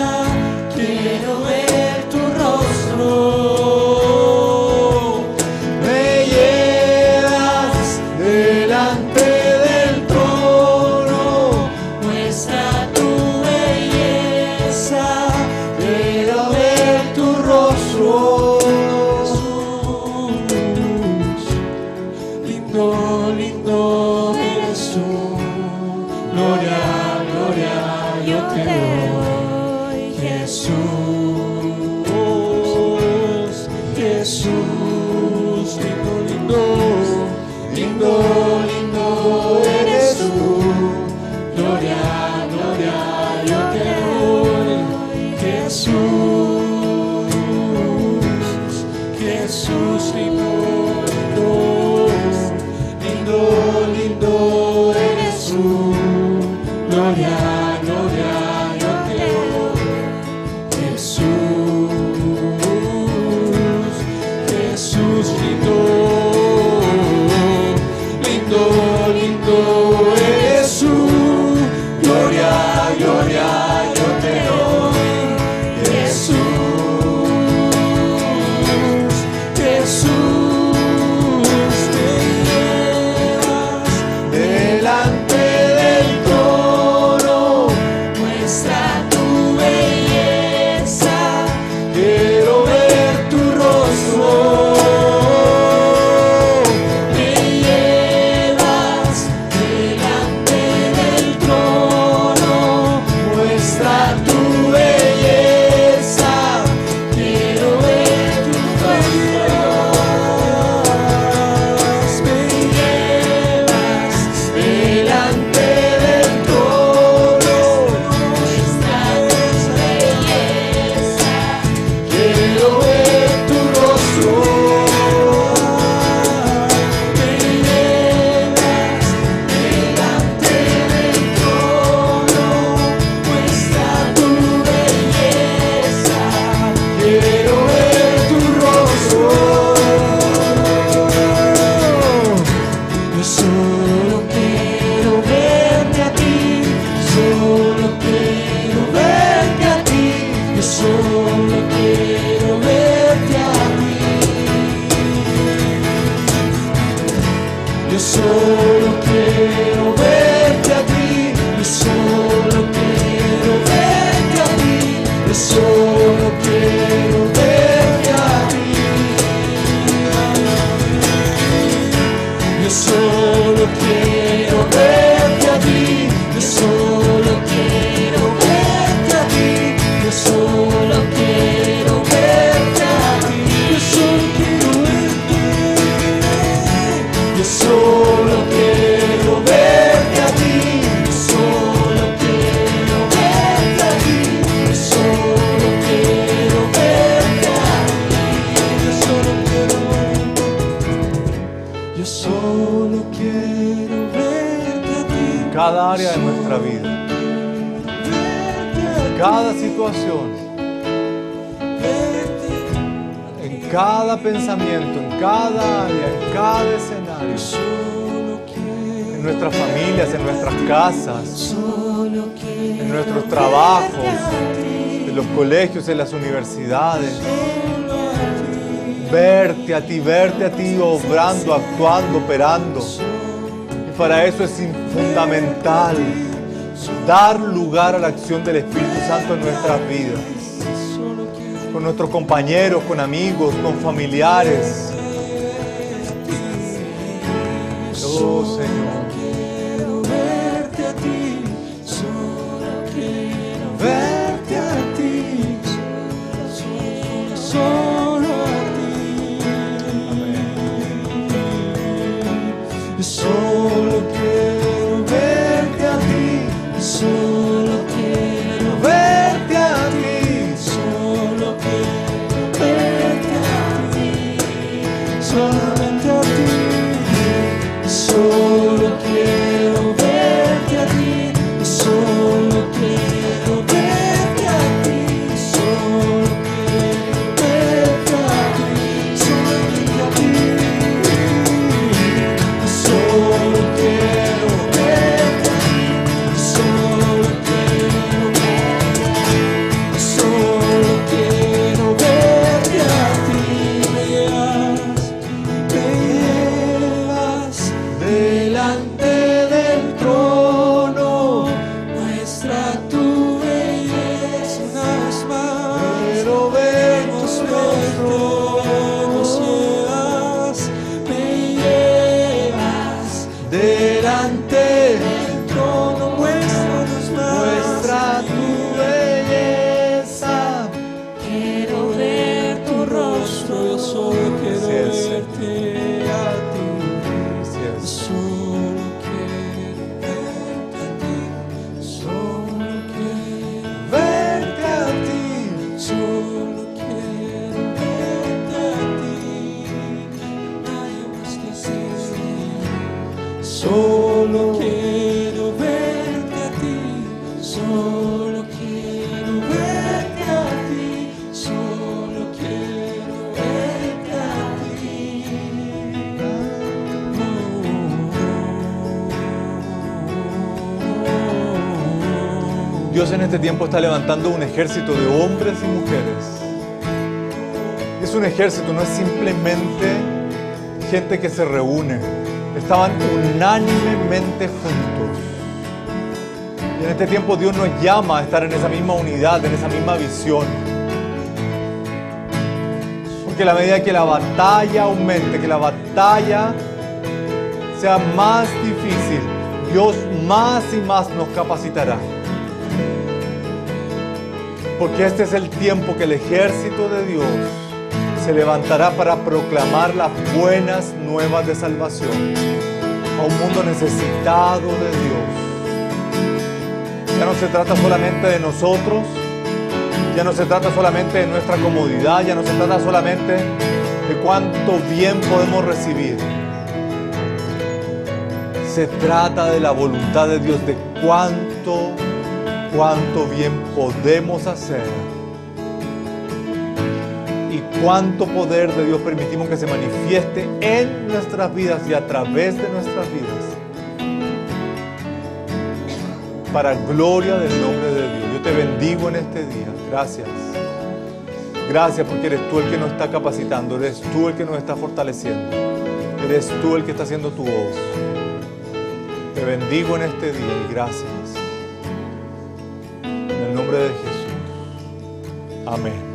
quiero ver tu rostro. me llevas delante del trono, Muestra tu belleza, quiero ver tu rostro. lindo, lindo eres tú. Gloria, gloria, yo te doy, Jesús, Jesús, lindo, lindo, lindo, lindo eres tú. Gloria, gloria, yo te doy, Jesús, Jesús, lindo, lindo, lindo eres tú. Gloria, gloria, yo te doy, Jesús, Jesús, lindo, lindo, lindo eres tú. Gloria, gloria, yo te doy, Jesús, Jesús, te llevas Delante del trono, muestra tu belleza, quiero ver tu rostro. me llevas delante del trono, muestra tu belleza, quiero ver tu rostro. Me llevas delante del trono, muestra tu belleza, Quiero ver tu rostro. me llevas delante del trono, muestra tu belleza, Quiero ver tu rostro. yo solo quiero verte a ti, solo quiero verte a ti, yo solo quiero verte a ti. Yo solo quiero verte a ti, yo solo quiero verte a ti, yo solo quiero verte a ti. Yo solo quiero verte a ti, yo solo quiero verte a ti, yo solo quiero verte a ti, yo solo quiero verte, yo solo quiero verte a ti, yo solo quiero verte a ti, yo solo quiero verte a ti, yo solo quiero verte a ti. Cada área de nuestra vida, cada situación, en cada pensamiento, en cada área, en cada escenario, en nuestras familias, en nuestras casas, en nuestros trabajos, en los colegios, en las universidades. Verte a ti, obrando, actuando, operando. Y para eso es fundamental dar lugar a la acción del Espíritu Santo en nuestras vidas. Con nuestros compañeros, con amigos, con familiares. Oh Señor. Verte a ti, solo quiero verte a ti, solo a ti. Yo solo quiero verte a ti, solo quiero verte a ti, solo quiero verte a ti, solamente a ti. Solo quiero verte a ti, solo quiero verte a ti, solo quiero verte a ti, solamente a ti. Solo Dios en este tiempo está levantando un ejército de hombres y mujeres. Es un ejército, no es simplemente gente que se reúne. Estaban unánimemente juntos. Y en este tiempo Dios nos llama a estar en esa misma unidad, en esa misma visión. Porque a la medida que la batalla aumente, que la batalla sea más difícil, Dios más y más nos capacitará. Porque este es el tiempo que el ejército de Dios se levantará para proclamar las buenas nuevas de salvación a un mundo necesitado de Dios. Ya no se trata solamente de nosotros, ya no se trata solamente de nuestra comodidad, ya no se trata solamente de cuánto bien podemos recibir. Se trata de la voluntad de Dios, de cuánto bien podemos hacer y cuánto poder de Dios permitimos que se manifieste en nuestras vidas y a través de nuestras vidas para gloria del nombre de Dios. Yo te bendigo en este día. Gracias. Gracias porque eres tú el que nos está capacitando, eres tú el que nos está fortaleciendo, eres tú el que está haciendo tu voz. Te bendigo en este día y gracias. En el nombre de Jesús. Amén.